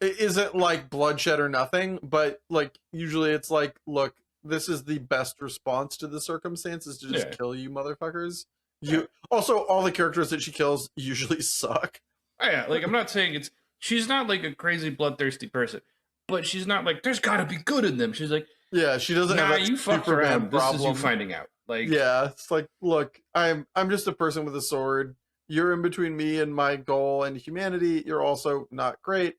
isn't like bloodshed or nothing, but like usually it's like, look, this is the best response to the circumstances to just kill you motherfuckers. Also, all the characters that she kills usually suck. Oh, yeah, like I'm not saying it's she's not like a crazy bloodthirsty person, but she's not like there's got to be good in them. She's like, yeah, she doesn't have that you fucked Superman around. problem. This is you finding out. Like, yeah, it's like, look, I'm just a person with a sword. You're in between me and my goal and humanity. You're also not great.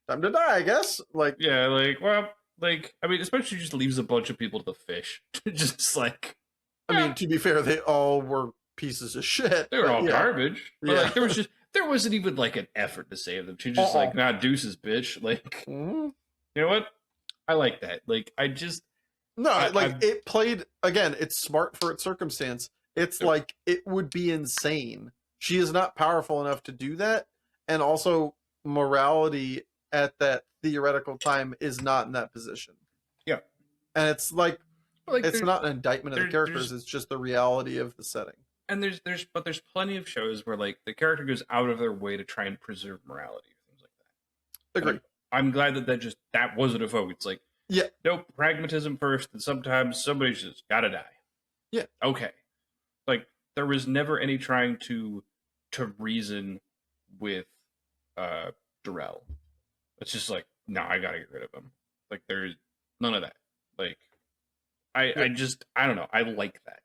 Time to die, I guess. Like, yeah, like, well, like, I mean, especially just leaves a bunch of people to the fish. Just like, I mean, to be fair, they all were pieces of shit. They were all garbage. But like, there wasn't even like an effort to save them. She just like, nah, deuces, bitch. Like, you know what? I like that. Like, it played again. It's smart for its circumstance. It's like it would be insane. She is not powerful enough to do that, and also morality at that theoretical time is not in that position. Yeah, and it's like it's not an indictment of the characters. It's just the reality of the setting. And there's plenty of shows where like the character goes out of their way to try and preserve morality, things like that. Agree. I'm glad that wasn't a focus. It's like, yeah, nope, pragmatism first, and sometimes somebody's just gotta die. Yeah. Okay. Like there was never any trying to reason with Darrell. It's just like, no, I gotta get rid of him. Like there's none of that. Like I don't know. I like that.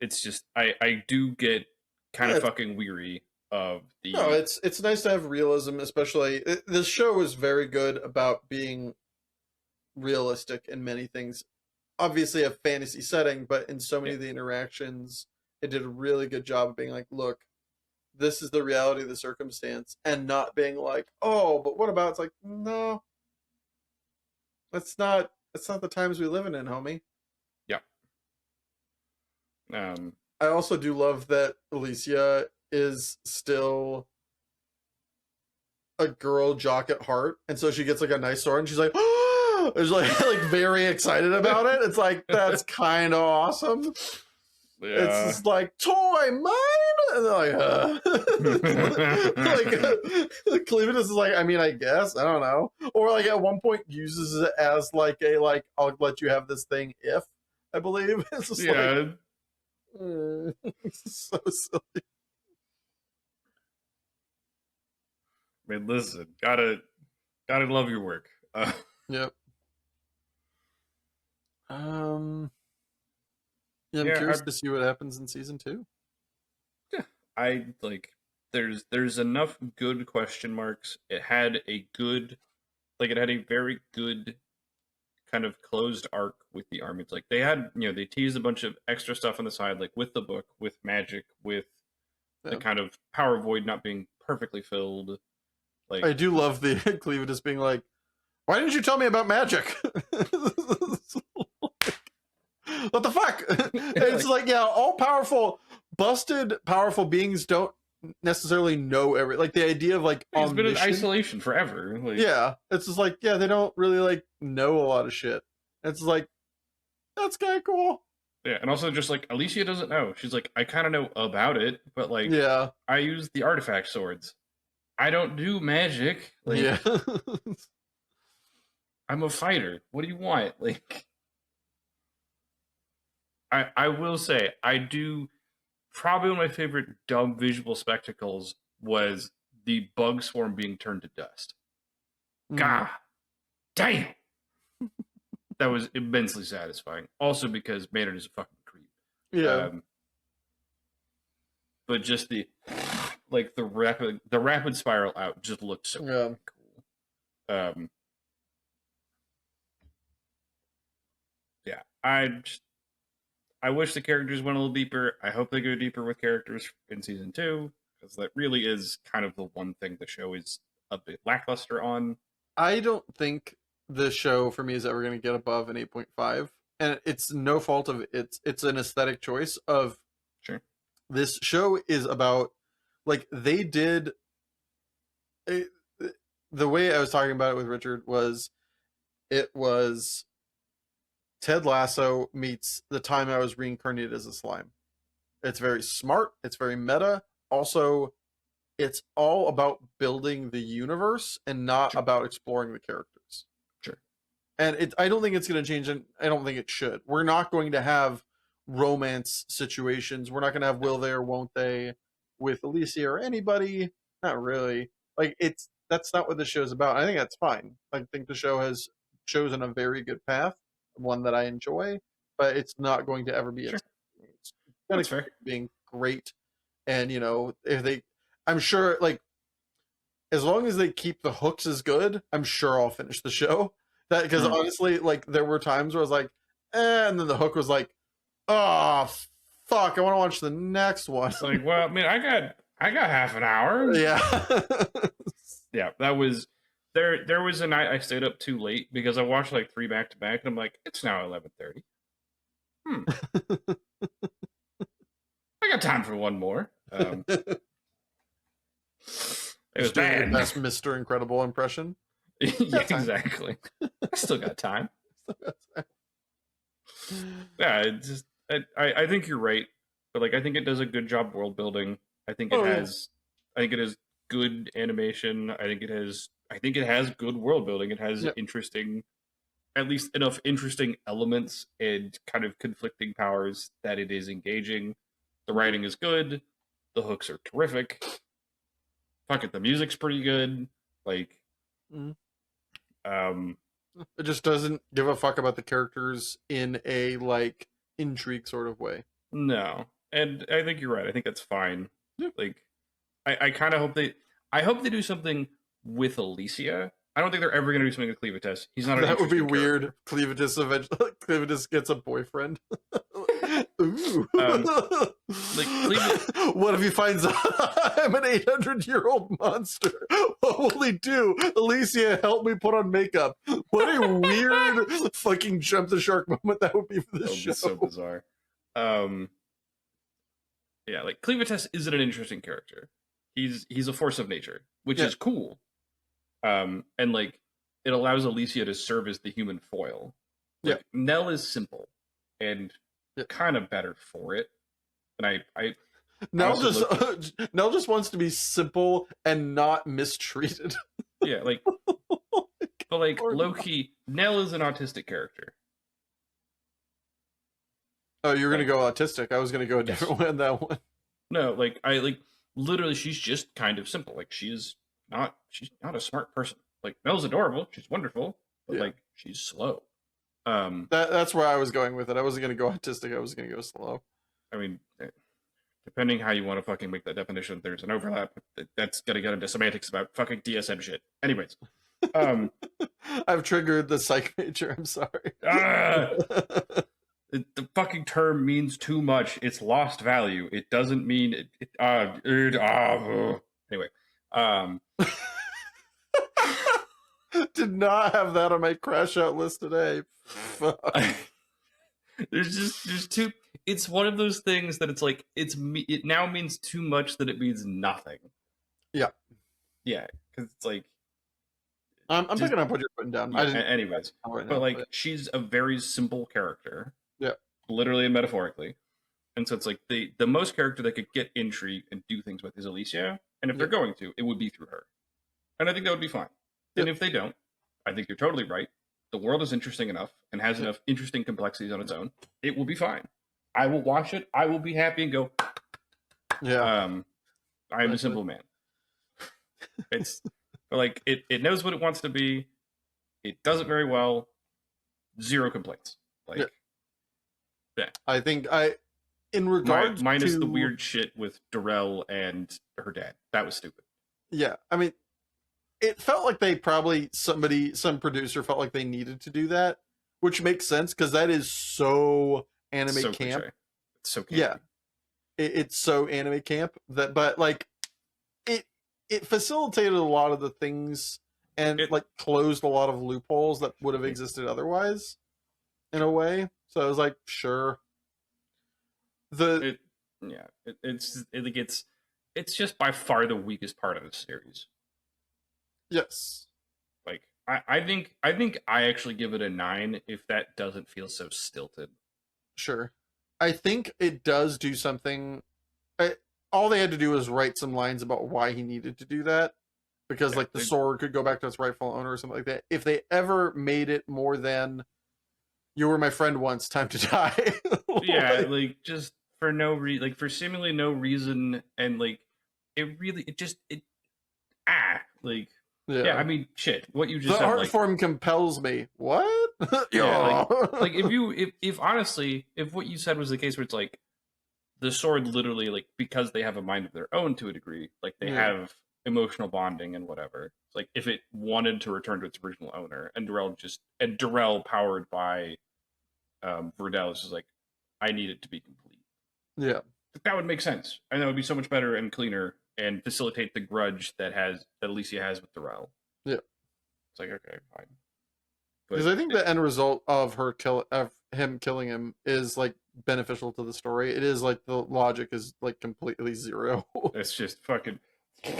It's just I do get kind of fucking weary of the. No, it's nice to have realism, especially this show is very good about being realistic in many things. Obviously, a fantasy setting, but in so many of the interactions, it did a really good job of being like, look, this is the reality of the circumstance, and not being like, oh, but what about? It's like, no, that's not the times we live in, homie. Yeah. I also do love that Alicia is still a girl jock at heart, and so she gets like a nice sword, and she's like, oh, is like very excited about it. It's like that's kind of awesome. Yeah. It's just like toy mine, and they're like, Cleavetess is like, I mean, I guess I don't know, or like at one point uses it as like a I'll let you have this thing if I believe it's just like. It's so silly. I mean, listen, gotta love your work. Yep. Yeah, I'm curious to see what happens in season 2. Yeah, I like. There's enough good question marks. It had a very good kind of closed arc with the army. It's like they had, they teased a bunch of extra stuff on the side, like with the book, with magic, with the kind of power void not being perfectly filled. Like I do love the Cleavetess being like, why didn't you tell me about magic? What the fuck? It's like, yeah, all powerful, busted, powerful beings don't necessarily know the idea of like it's been in isolation forever. Like, yeah, it's just like, yeah, they don't really know a lot of shit. It's like, that's kind of cool. Yeah, and also just like Alicia doesn't know. She's like, I kind of know about it, but like, yeah, I use the artifact swords. I don't do magic. Like, yeah. I'm a fighter. What do you want? Like, I will say, I do. Probably one of my favorite dumb visual spectacles was the bug swarm being turned to dust. God damn. That was immensely satisfying. Also because Maynard is a fucking creep. Yeah. But just the rapid spiral out just looked so cool. Yeah, I wish the characters went a little deeper. I hope they go deeper with characters in season 2, because that really is kind of the one thing the show is a bit lackluster on. I don't think the show for me is ever going to get above an 8.5, and it's no fault of it's an aesthetic choice of sure. This show is about they did the way I was talking about it with Richard was Ted Lasso meets The Time I Was Reincarnated as a Slime. It's very smart. It's very meta. Also, it's all about building the universe and not about exploring the characters. Sure. And I don't think it's going to change, and I don't think it should. We're not going to have romance situations. We're not going to have will they or won't they with Alicia or anybody. Not really. that's not what the show's about. I think that's fine. I think the show has chosen a very good path, one that I enjoy, but it's not going to ever be Sure. it's going That's to fair. keep being great. And if they, I'm sure, like, as long as they keep the hooks as good, I'm sure I'll finish the show. That because honestly, like, there were times where I was like, and then the hook was like, oh fuck, I want to watch the next one. It's like, well, I mean, I got half an hour. Yeah. Yeah, that was there was a night I stayed up too late because I watched like 3 back to back, and I'm like, it's now 11:30. I got time for one more. It was doing your bad. best Mr. Incredible impression. Yeah, exactly. I still got time. Yeah, it's just I think you're right, but like I think it does a good job world building. I think it has good animation. I think it has good world building. It has interesting, at least enough interesting elements and kind of conflicting powers that it is engaging. The writing is good. The hooks are terrific. Fuck it, the music's pretty good. Like, it just doesn't give a fuck about the characters in a like intrigue sort of way. No, and I think you're right. I think that's fine. Like, I kind of hope they do something with Alicia. I don't think they're ever going to do something with Cleavetess. He's not. That would be weird. Character. Cleavetess gets a boyfriend. Ooh. Like what if he finds out I'm an 800-year-old monster? What will he do? Alicia, help me put on makeup. What a weird fucking jump the shark moment that would be for this show. Be so bizarre. Yeah, like Cleavetess isn't an interesting character. He's a force of nature, which is cool. And like it allows Alicia to serve as the human foil. Like, Nell is simple and kind of better for it. And Nell just wants to be simple and not mistreated. Yeah, like but like low-key, Nell is an autistic character. Oh, you're gonna go autistic. I was gonna go a different way on that one. No, like literally she's just kind of simple. Like she's not a smart person. Like Nell's adorable, she's wonderful, but like she's slow. That's where I was going with it. I wasn't gonna go autistic, I was gonna go slow. I mean, depending how you want to fucking make that definition, there's an overlap. That's gonna get into semantics about fucking DSM shit. Anyways. I've triggered the psych major, I'm sorry. The fucking term means too much. It's lost value. It doesn't mean anyway. Did not have that on my crash out list today. There's two. It's one of those things that it's like it now means too much that it means nothing. Yeah, because it's like I'm picking up what you're putting down. Anyways, but like she's a very simple character. Yeah, literally and metaphorically. And so it's like the most character that could get intrigue and do things with is Alicia. And if they're going to, it would be through her. And I think that would be fine. And if they don't, I think you're totally right. The world is interesting enough and has enough interesting complexities on its own. It will be fine. I will watch it. I will be happy and go, I am a simple man. It's like it knows what it wants to be. It does it very well. Zero complaints. Like I think in regards minus to the weird shit with Darrell and her dad. That was stupid. Yeah, I mean, it felt like they probably some producer felt like they needed to do that, which makes sense because that is so anime camp. Cliche. It's so campy. Yeah, it's so anime camp but like it facilitated a lot of the things and like closed a lot of loopholes that would have existed otherwise, in a way. So I was like, sure. It's just by far the weakest part of the series. Yes. Like I think I actually give it a 9 if that doesn't feel so stilted. Sure. I think it does do something. All they had to do was write some lines about why he needed to do that, because like the sword could go back to its rightful owner or something like that. If they ever made it more than "you were my friend once, time to die," like just for no reason, like for seemingly no reason, and like like Yeah, I mean, shit. What you just the said, art like, form compels me. What? yeah, like if honestly, if what you said was the case, where it's like the sword literally, like, because they have a mind of their own to a degree, like they Yeah. have emotional bonding and whatever. It's like if it wanted to return to its original owner, and Darrell powered by Verdell is just like, I need it to be complete. Yeah. That would make sense, and that would be so much better and cleaner, and facilitate the grudge that Alicia has with Darrell. Yeah. It's like, okay, fine. Because I think the end result of him killing him is like beneficial to the story. It is like the logic is like completely zero. It's just fucking. We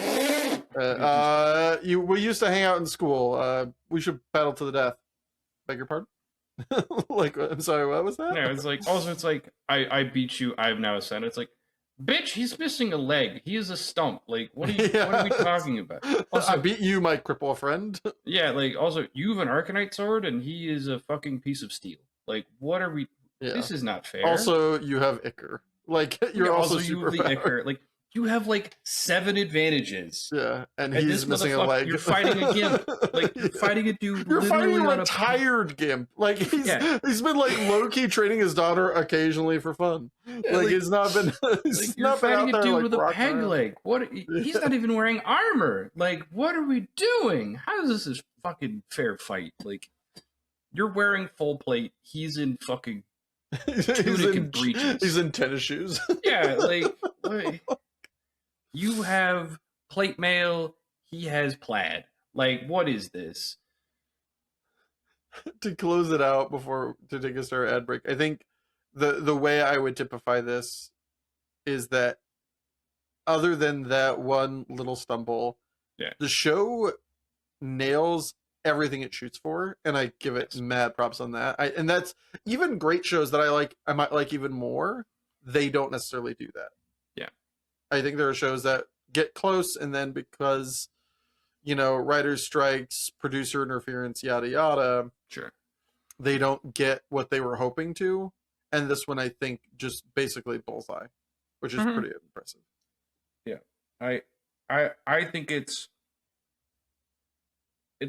used to hang out in school. We should battle to the death. Beg your pardon? Like, I'm sorry, what was that? No, it's like, also, it's like, I beat you, I have now ascended. It's like, bitch, he's missing a leg. He is a stump. Like, what are we talking about? Also, I beat you, my cripple friend. Yeah, like, also, you have an Arcanite sword, and he is a fucking piece of steel. Like, what are we... Yeah. This is not fair. Also, you have Ichor. Like, you're also you super have the powered. Ichor. Like, you have, like, 7 advantages. Yeah, and And he's this missing a leg. You're fighting a gimp. Like, you're fighting a dude You're fighting a literally retired gimp. Like, he's been, like, low-key training his daughter occasionally for fun. Yeah, like, he's not been... He's like, you're not been fighting out a there, dude like, with a rocking peg around. leg. He's not even wearing armor. Like, what are we doing? How is this a fucking fair fight? Like, you're wearing full plate. He's in fucking tunic and breeches. He's in tennis shoes. Yeah, like, you have plate mail. He has plaid. Like, what is this? To close it out to take us to our ad break, I think the way I would typify this is that other than that one little stumble, the show nails everything it shoots for, and I give it mad props on that. And that's even great shows that I might like even more. They don't necessarily do that. Yeah, I think there are shows that get close, and then because writers' strikes, producer interference, yada yada. Sure. They don't get what they were hoping to, and this one I think just basically bullseye, which is pretty impressive. Yeah, I think it's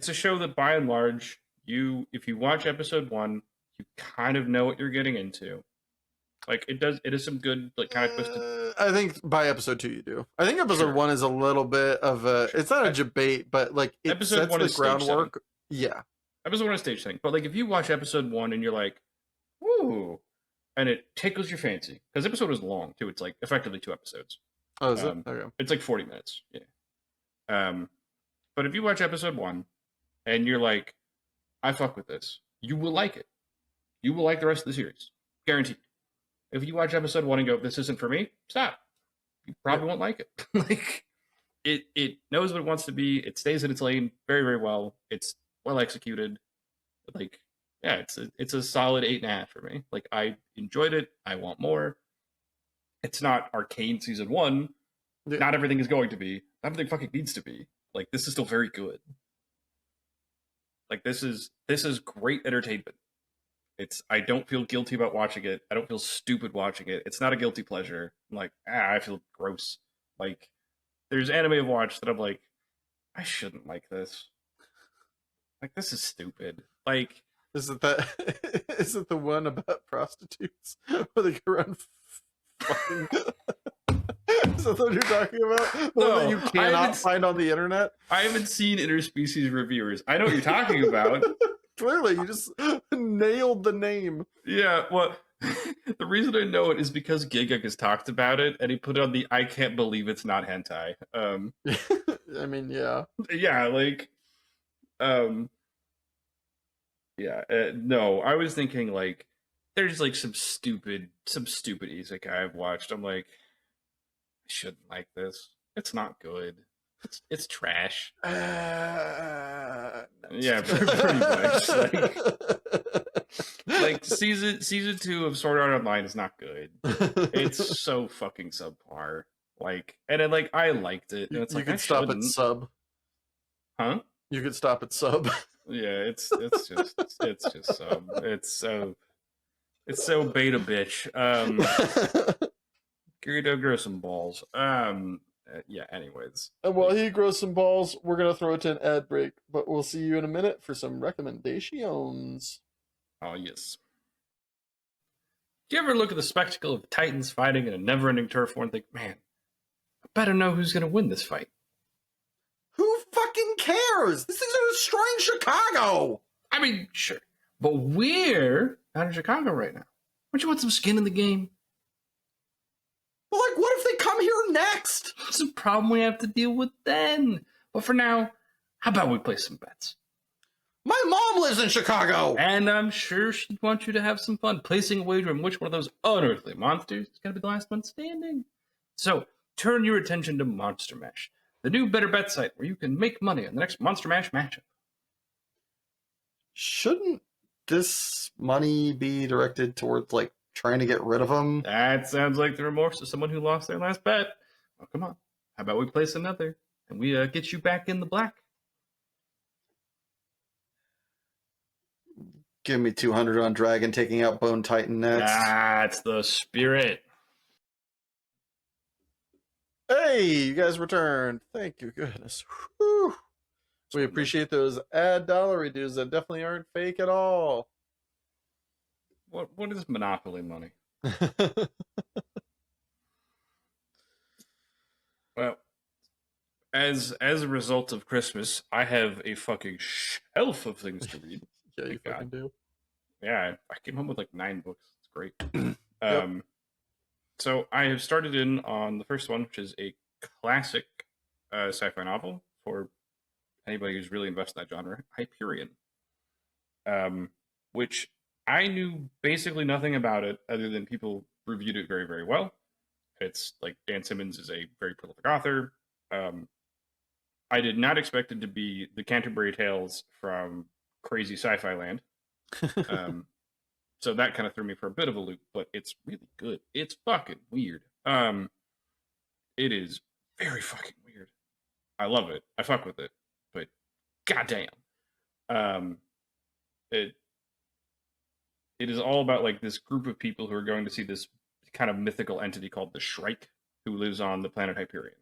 a show that by and large, if you watch episode 1, you kind of know what you're getting into. Like, it is some good, like, kind of twisted. I think by episode 2 you do. I think episode 1 is a little bit of a. It's not a debate, but like it episode sets 1 the is groundwork. Yeah. Episode 1 is stage thing, but like if you watch episode 1 and you're like, "Woo," and it tickles your fancy, because episode is long too. It's like effectively 2 episodes. Oh, is it? Okay. It's like 40 minutes. Yeah. But if you watch episode 1 and you're like, "I fuck with this," you will like it. You will like the rest of the series, guaranteed. If you watch episode 1 and go, "This isn't for me," stop. You probably won't like it. Like, it knows what it wants to be. It stays in its lane very, very well. It's well executed. Like, yeah, it's a solid 8.5 for me. Like, I enjoyed it. I want more. It's not Arcane season 1. Yeah. Not everything is going to be. Not everything fucking needs to be. Like, this is still very good. Like, this is great entertainment. I don't feel guilty about watching it. I don't feel stupid watching it. It's not a guilty pleasure. I'm like, I feel gross. Like, there's anime I've watched that I'm like, I shouldn't like this. Like, this is stupid. Like, is it the one about prostitutes where they go around fucking? Is that what you're talking about? The one that you cannot find on the internet? I haven't seen interspecies reviewers. I know what you're talking about. Clearly, you just nailed the name. Yeah, well, the reason I know it is because Giga has talked about it, and he put it on the I can't believe it's not hentai. I mean, yeah. Yeah, like, no, I was thinking, like, there's, like, some stupid isekai I've watched. I'm like, I shouldn't like this. It's not good. It's trash. Yeah, pretty much. Like season 2 of Sword Art Online is not good. It's so fucking subpar. Like, and then, like, I liked it. And it's you like, could stop at sub. Huh? You could stop at sub. Yeah, it's just sub. It's so beta bitch. Kirito grow some balls. Yeah, anyways. And while he grows some balls, we're going to throw it to an ad break, but we'll see you in a minute for some recommendations. Oh, yes. Do you ever look at the spectacle of titans fighting in a never-ending turf war and think, man, I better know who's going to win this fight? Who fucking cares? This is destroying Chicago! I mean, sure. But we're out of Chicago right now. Don't you want some skin in the game? Well, like, what if they come here next? It's a problem we have to deal with then. But for now, how about we play some bets? My mom lives in Chicago! And I'm sure she'd want you to have some fun placing a wager on which one of those unearthly monsters is going to be the last one standing. So, turn your attention to Monster Mash, the new Better Bet site where you can make money on the next Monster Mash matchup. Shouldn't this money be directed towards, like, trying to get rid of them? That sounds like the remorse of someone who lost their last bet. Oh, come on. How about we place another and we get you back in the black? Give me 200 on Dragon taking out Bone Titan next. That's the spirit. Hey, you guys returned. Thank you, goodness. Whew. We appreciate those ad dollar reduces that definitely aren't fake at all. What is Monopoly money? Well, as a result of Christmas, I have a fucking shelf of things to read. Yeah, you fucking do. Yeah, I came home with like 9 books. It's great. Yep. So I have started in on the first one, which is a classic sci-fi novel for anybody who's really invested in that genre, Hyperion. Which I knew basically nothing about it other than people reviewed it very, very well. It's like Dan Simmons is a very prolific author. I did not expect it to be the Canterbury Tales from crazy sci-fi land. So that kind of threw me for a bit of a loop, but it's really good. It's fucking weird. It is very fucking weird. I love it. I fuck with it, but goddamn, it is all about like this group of people who are going to see this kind of mythical entity called the Shrike, who lives on the planet Hyperion.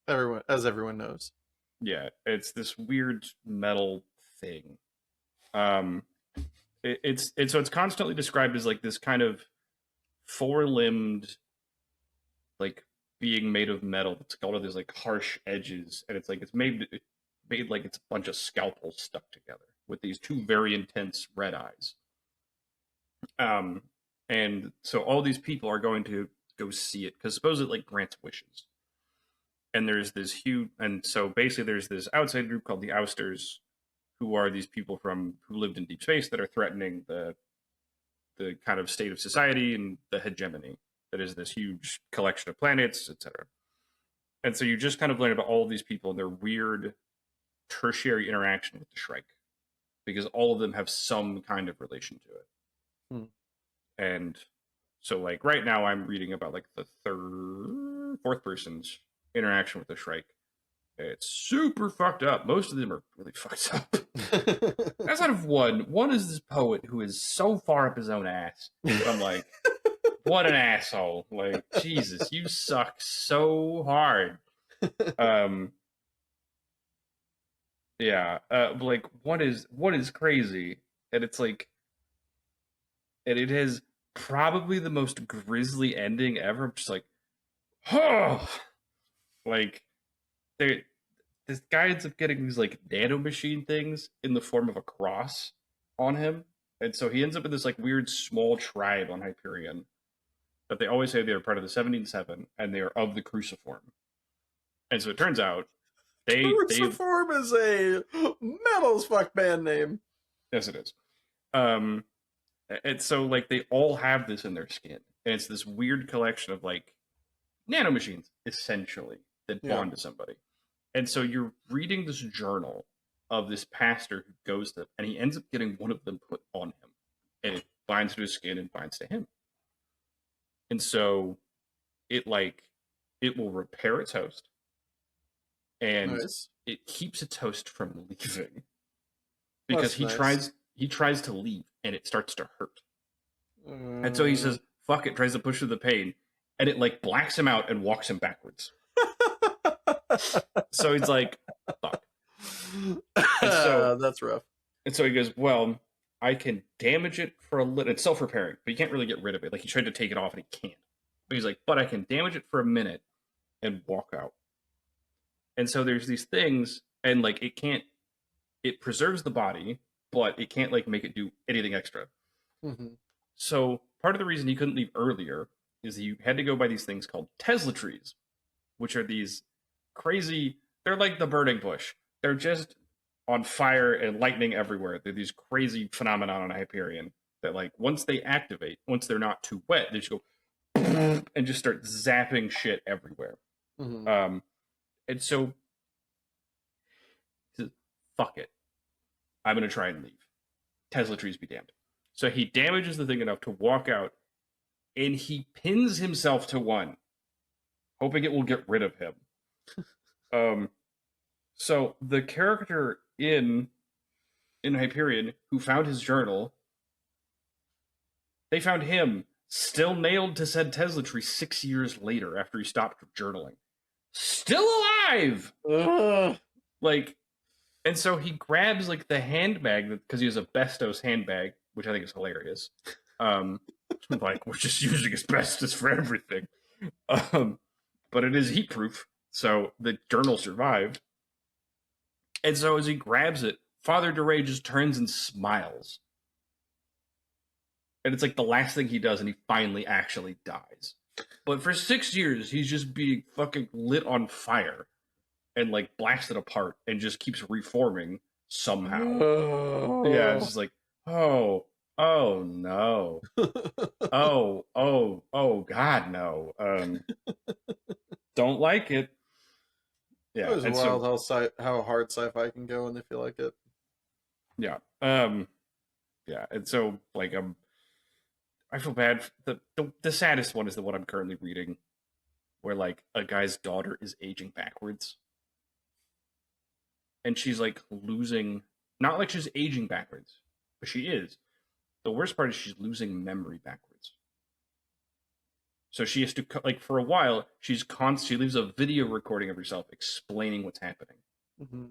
Everyone knows. Yeah, it's this weird metal thing. It's constantly described as like this kind of 4-limbed, like being made of metal. It's got all these like harsh edges, and it's like it's made like it's a bunch of scalpels stuck together with these 2 very intense red eyes. And so all these people are going to go see it because suppose it like grants wishes. And there's this huge, and so basically there's this outside group called the Ousters, who are these people who lived in deep space that are threatening the kind of state of society and the hegemony that is this huge collection of planets, etc. And so you just kind of learn about all of these people and their weird tertiary interaction with the Shrike, because all of them have some kind of relation to it. And so like right now I'm reading about like the fourth person's interaction with the Shrike. It's super fucked up. Most of them are really fucked up. Outside of one is this poet who is so far up his own ass. I'm like, what an asshole. Like, Jesus, you suck so hard. Yeah. Like what is crazy? And it's like, and it has probably the most grisly ending ever. I'm just like, oh, like this guy ends up getting these like nanomachine things in the form of a cross on him. And so he ends up in this like weird small tribe on Hyperion that they always say they're part of the 17-7 and they are of the Cruciform. And so it turns out Cruciform is a metal as fuck band name. Yes, it is. And so like they all have this in their skin. And it's this weird collection of like nanomachines, essentially, that bond to somebody. And so you're reading this journal of this pastor who goes to, and he ends up getting one of them put on him, and it binds to his skin and binds to him. And so it will repair its host, and it keeps its host from leaving because he tries to leave, and it starts to hurt. And so he says, "Fuck it," tries to push through the pain, and it like blacks him out and walks him backwards. So he's like, fuck. And so that's rough. And so he goes, well, I can damage it for a little. It's self-repairing, but you can't really get rid of it. Like, he tried to take it off and he can't. But he's like, but I can damage it for a minute and walk out. And so there's these things, and like, it preserves the body, but it can't like make it do anything extra. Mm-hmm. So part of the reason he couldn't leave earlier is he had to go by these things called Tesla trees, which are these crazy, they're like the burning bush. They're just on fire and lightning everywhere. They're these crazy phenomenon on Hyperion that, like, once they activate, once they're not too wet, they just go and just start zapping shit everywhere. Mm-hmm. And so, fuck it. I'm going to try and leave. Tesla trees be damned. So he damages the thing enough to walk out, and he pins himself to one, hoping it will get rid of him. So the character in Hyperion who found his journal, they found him still nailed to said Tesla tree 6 years later after he stopped journaling. Still alive! Like, and so he grabs like the handbag, because he has a Bestos handbag, which I think is hilarious. Like, we're just using asbestos for everything. But it is heat proof, so the journal survived. And so as he grabs it, Father DeRay just turns and smiles. And it's like the last thing he does, and he finally actually dies. But for 6 years, he's just being fucking lit on fire and like blasted apart and just keeps reforming somehow. Yeah, it's just like, oh no. oh God, no. Don't like it. Yeah, it was wild how hard sci-fi can go when they feel like it. Yeah. Yeah, and so like I feel bad. The saddest one is the one I'm currently reading, where like a guy's daughter is aging backwards, and she's like losing. Not like she's aging backwards, but she is. The worst part is she's losing memory backwards. So she has to, like, for a while, she leaves a video recording of herself explaining what's happening. Mm-hmm.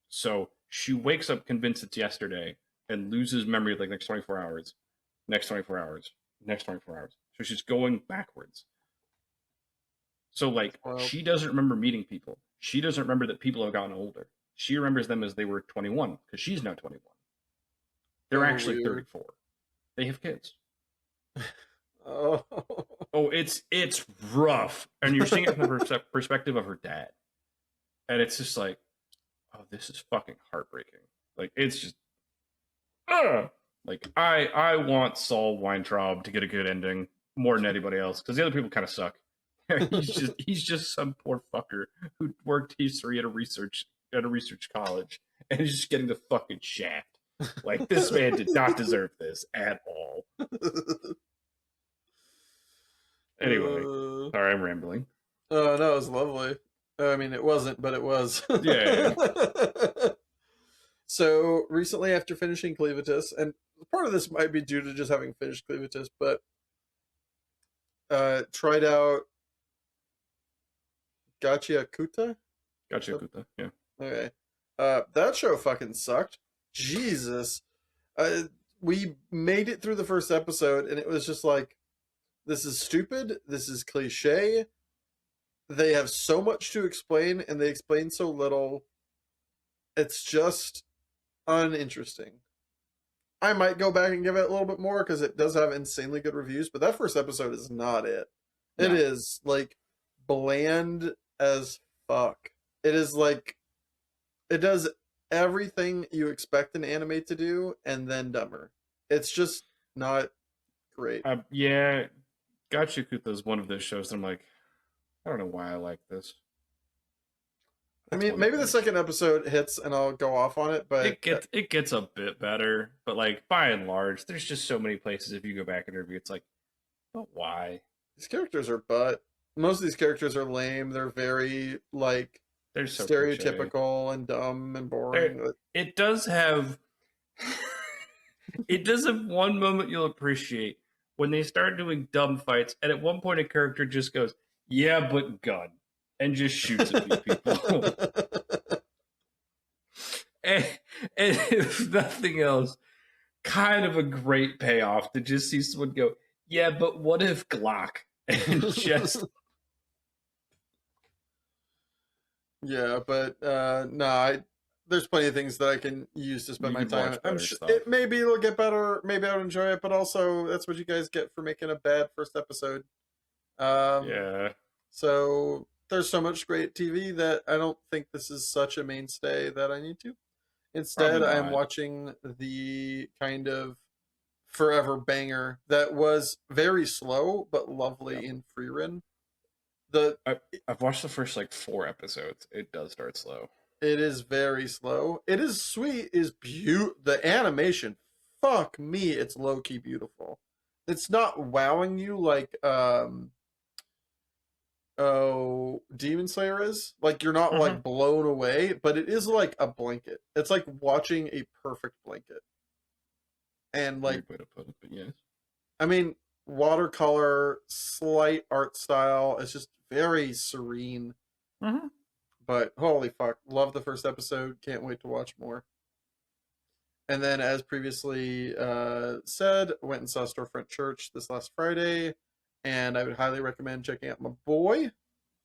So she wakes up convinced it's yesterday and loses memory like next 24 hours, next 24 hours, next 24 hours. So she's going backwards. So, like, she doesn't remember meeting people. She doesn't remember that people have gotten older. She remembers them as they were 21, because she's now 21. They're actually weird. 34. They have kids. Oh, it's rough. And you're seeing it from the perspective of her dad. And it's just like, oh, this is fucking heartbreaking. Like, it's just, like, I want Saul Weintraub to get a good ending more than anybody else, because the other people kind of suck. he's just some poor fucker who worked history at a research college and he's just getting the fucking shaft. Like, this man did not deserve this at all. Anyway, sorry, I'm rambling. Oh, no, it was lovely. I mean, it wasn't, but it was. Yeah. So, recently after finishing Cleavetess, and part of this might be due to just having finished Cleavetess, but tried out Gachiakuta? Gachiakuta, yeah. Okay. That show fucking sucked. Jesus. We made it through the first episode, and it was just like, this is stupid, this is cliche, they have so much to explain, and they explain so little. It's just uninteresting. I might go back and give it a little bit more, because it does have insanely good reviews, but that first episode is not it. It is, like, bland as fuck. It is, like, it does everything you expect an anime to do, and then dumber. It's just not great. Yeah, Gachiakuta is one of those shows that I'm like, I don't know why I like this. I mean, maybe the second episode hits and I'll go off on it, but it gets a bit better. But like, by and large, there's just so many places if you go back and review, it's like, but why? These characters are most of these characters are lame. They're very like they're so stereotypical and dumb and boring. It does have one moment you'll appreciate when they start doing dumb fights, and at one point a character just goes, "Yeah, but gun," and just shoots a few people. and, and if nothing else, kind of a great payoff to just see someone go, "Yeah, but what if Glock?" and just Yeah, but no, there's plenty of things that I can use to spend You my could time. watch I'm better sure stuff. maybe it'll get better. Maybe I'll enjoy it, but also that's what you guys get for making a bad first episode. yeah. So there's so much great TV that I don't think this is such a mainstay that I need to. Instead, Probably I'm not. watching the kind of forever banger that was very slow but lovely Yeah. in free run. I've watched the first like 4 episodes. It does start slow. It is very slow. It is sweet. Is beautiful. The animation, fuck me, it's low key beautiful. It's not wowing you like Demon Slayer is. Like you're not like blown away, but it is like a blanket. It's like watching a perfect blanket. And like, Weird way to put it, but yes. I mean, watercolor, slight art style. It's just very serene. Mm-hmm. But holy fuck, love the first episode. Can't wait to watch more. And then, as previously said, went and saw Storefront Church this last Friday, and I would highly recommend checking out my boy,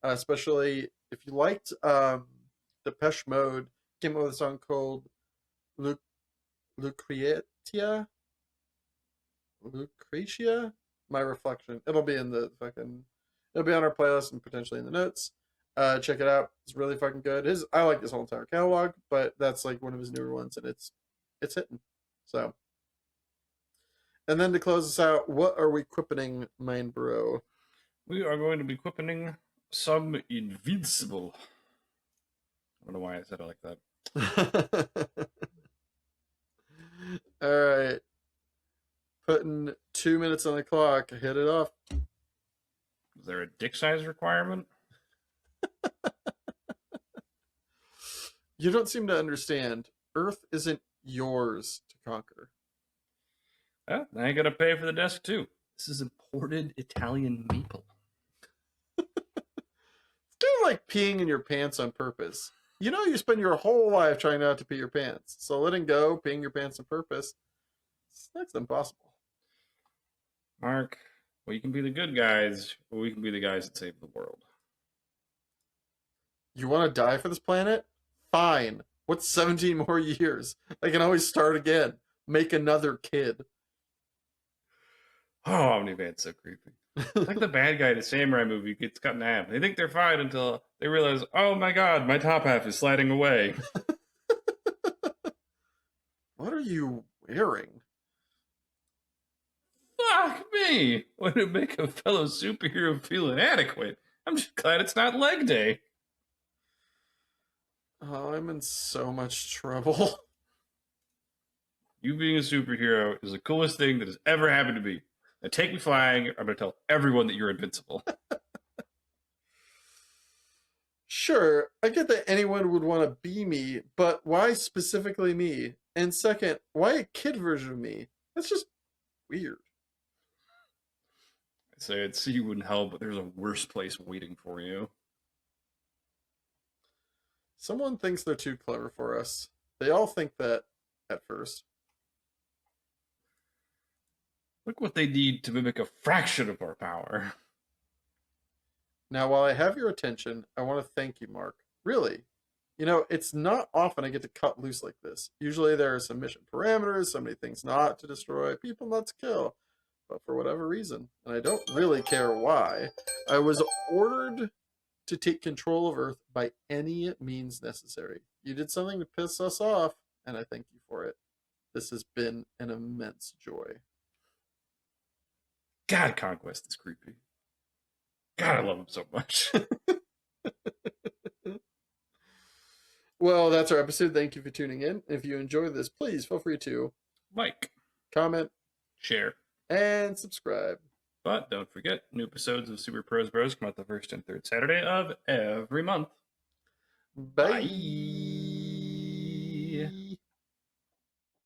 especially if you liked Depeche Mode. Came up with a song called Lucretia. Lucretia. My reflection. It'll be in the fucking. It'll be on our playlist and potentially in the notes. Check it out. It's really fucking good. I like his whole entire catalog, but that's like one of his newer ones, and it's hitting. So, and then to close us out, what are we quippening, Mind Bro? We are going to be quippening some Invincible. I don't know why I said it like that. All right. Putting 2 minutes on the clock. Hit it off. Is there a dick size requirement? You don't seem to understand. Earth isn't yours to conquer. Yeah, I ain't gonna pay for the desk too. This is imported Italian maple. It's kind of like peeing in your pants on purpose. You know, you spend your whole life trying not to pee your pants. So letting go, peeing your pants on purpose, it's next to impossible. Mark, we can be the good guys, or we can be the guys that save the world. You want to die for this planet? Fine. What's 17 more years? I can always start again. Make another kid. Oh, Omni-Man's so creepy. It's like the bad guy in a samurai movie gets cut in half. They think they're fine until they realize, oh my god, my top half is sliding away. What are you wearing? Fuck me! Way to make a fellow superhero feel inadequate. I'm just glad it's not leg day. Oh, I'm in so much trouble. You being a superhero is the coolest thing that has ever happened to me. Now take me flying. I'm going to tell everyone that you're invincible. Sure, I get that anyone would want to be me, but why specifically me? And second, why a kid version of me? That's just weird. I say I'd see you in hell, but there's a worse place waiting for you. Someone thinks they're too clever for us. They all think that at first. Look what they need to mimic a fraction of our power. Now, while I have your attention, I want to thank you, Mark. Really. You know, it's not often I get to cut loose like this. Usually there are some mission parameters, so many things not to destroy, people not to kill. But for whatever reason, and I don't really care why, I was ordered to take control of Earth by any means necessary. You did something to piss us off, and I thank you for it. This has been an immense joy. God, Conquest is creepy. God, I love him so much. Well, that's our episode. Thank you for tuning in. If you enjoyed this, please feel free to like, comment, share, and subscribe. But don't forget, new episodes of Super Pros Bros come out the first and third Saturday of every month. Bye.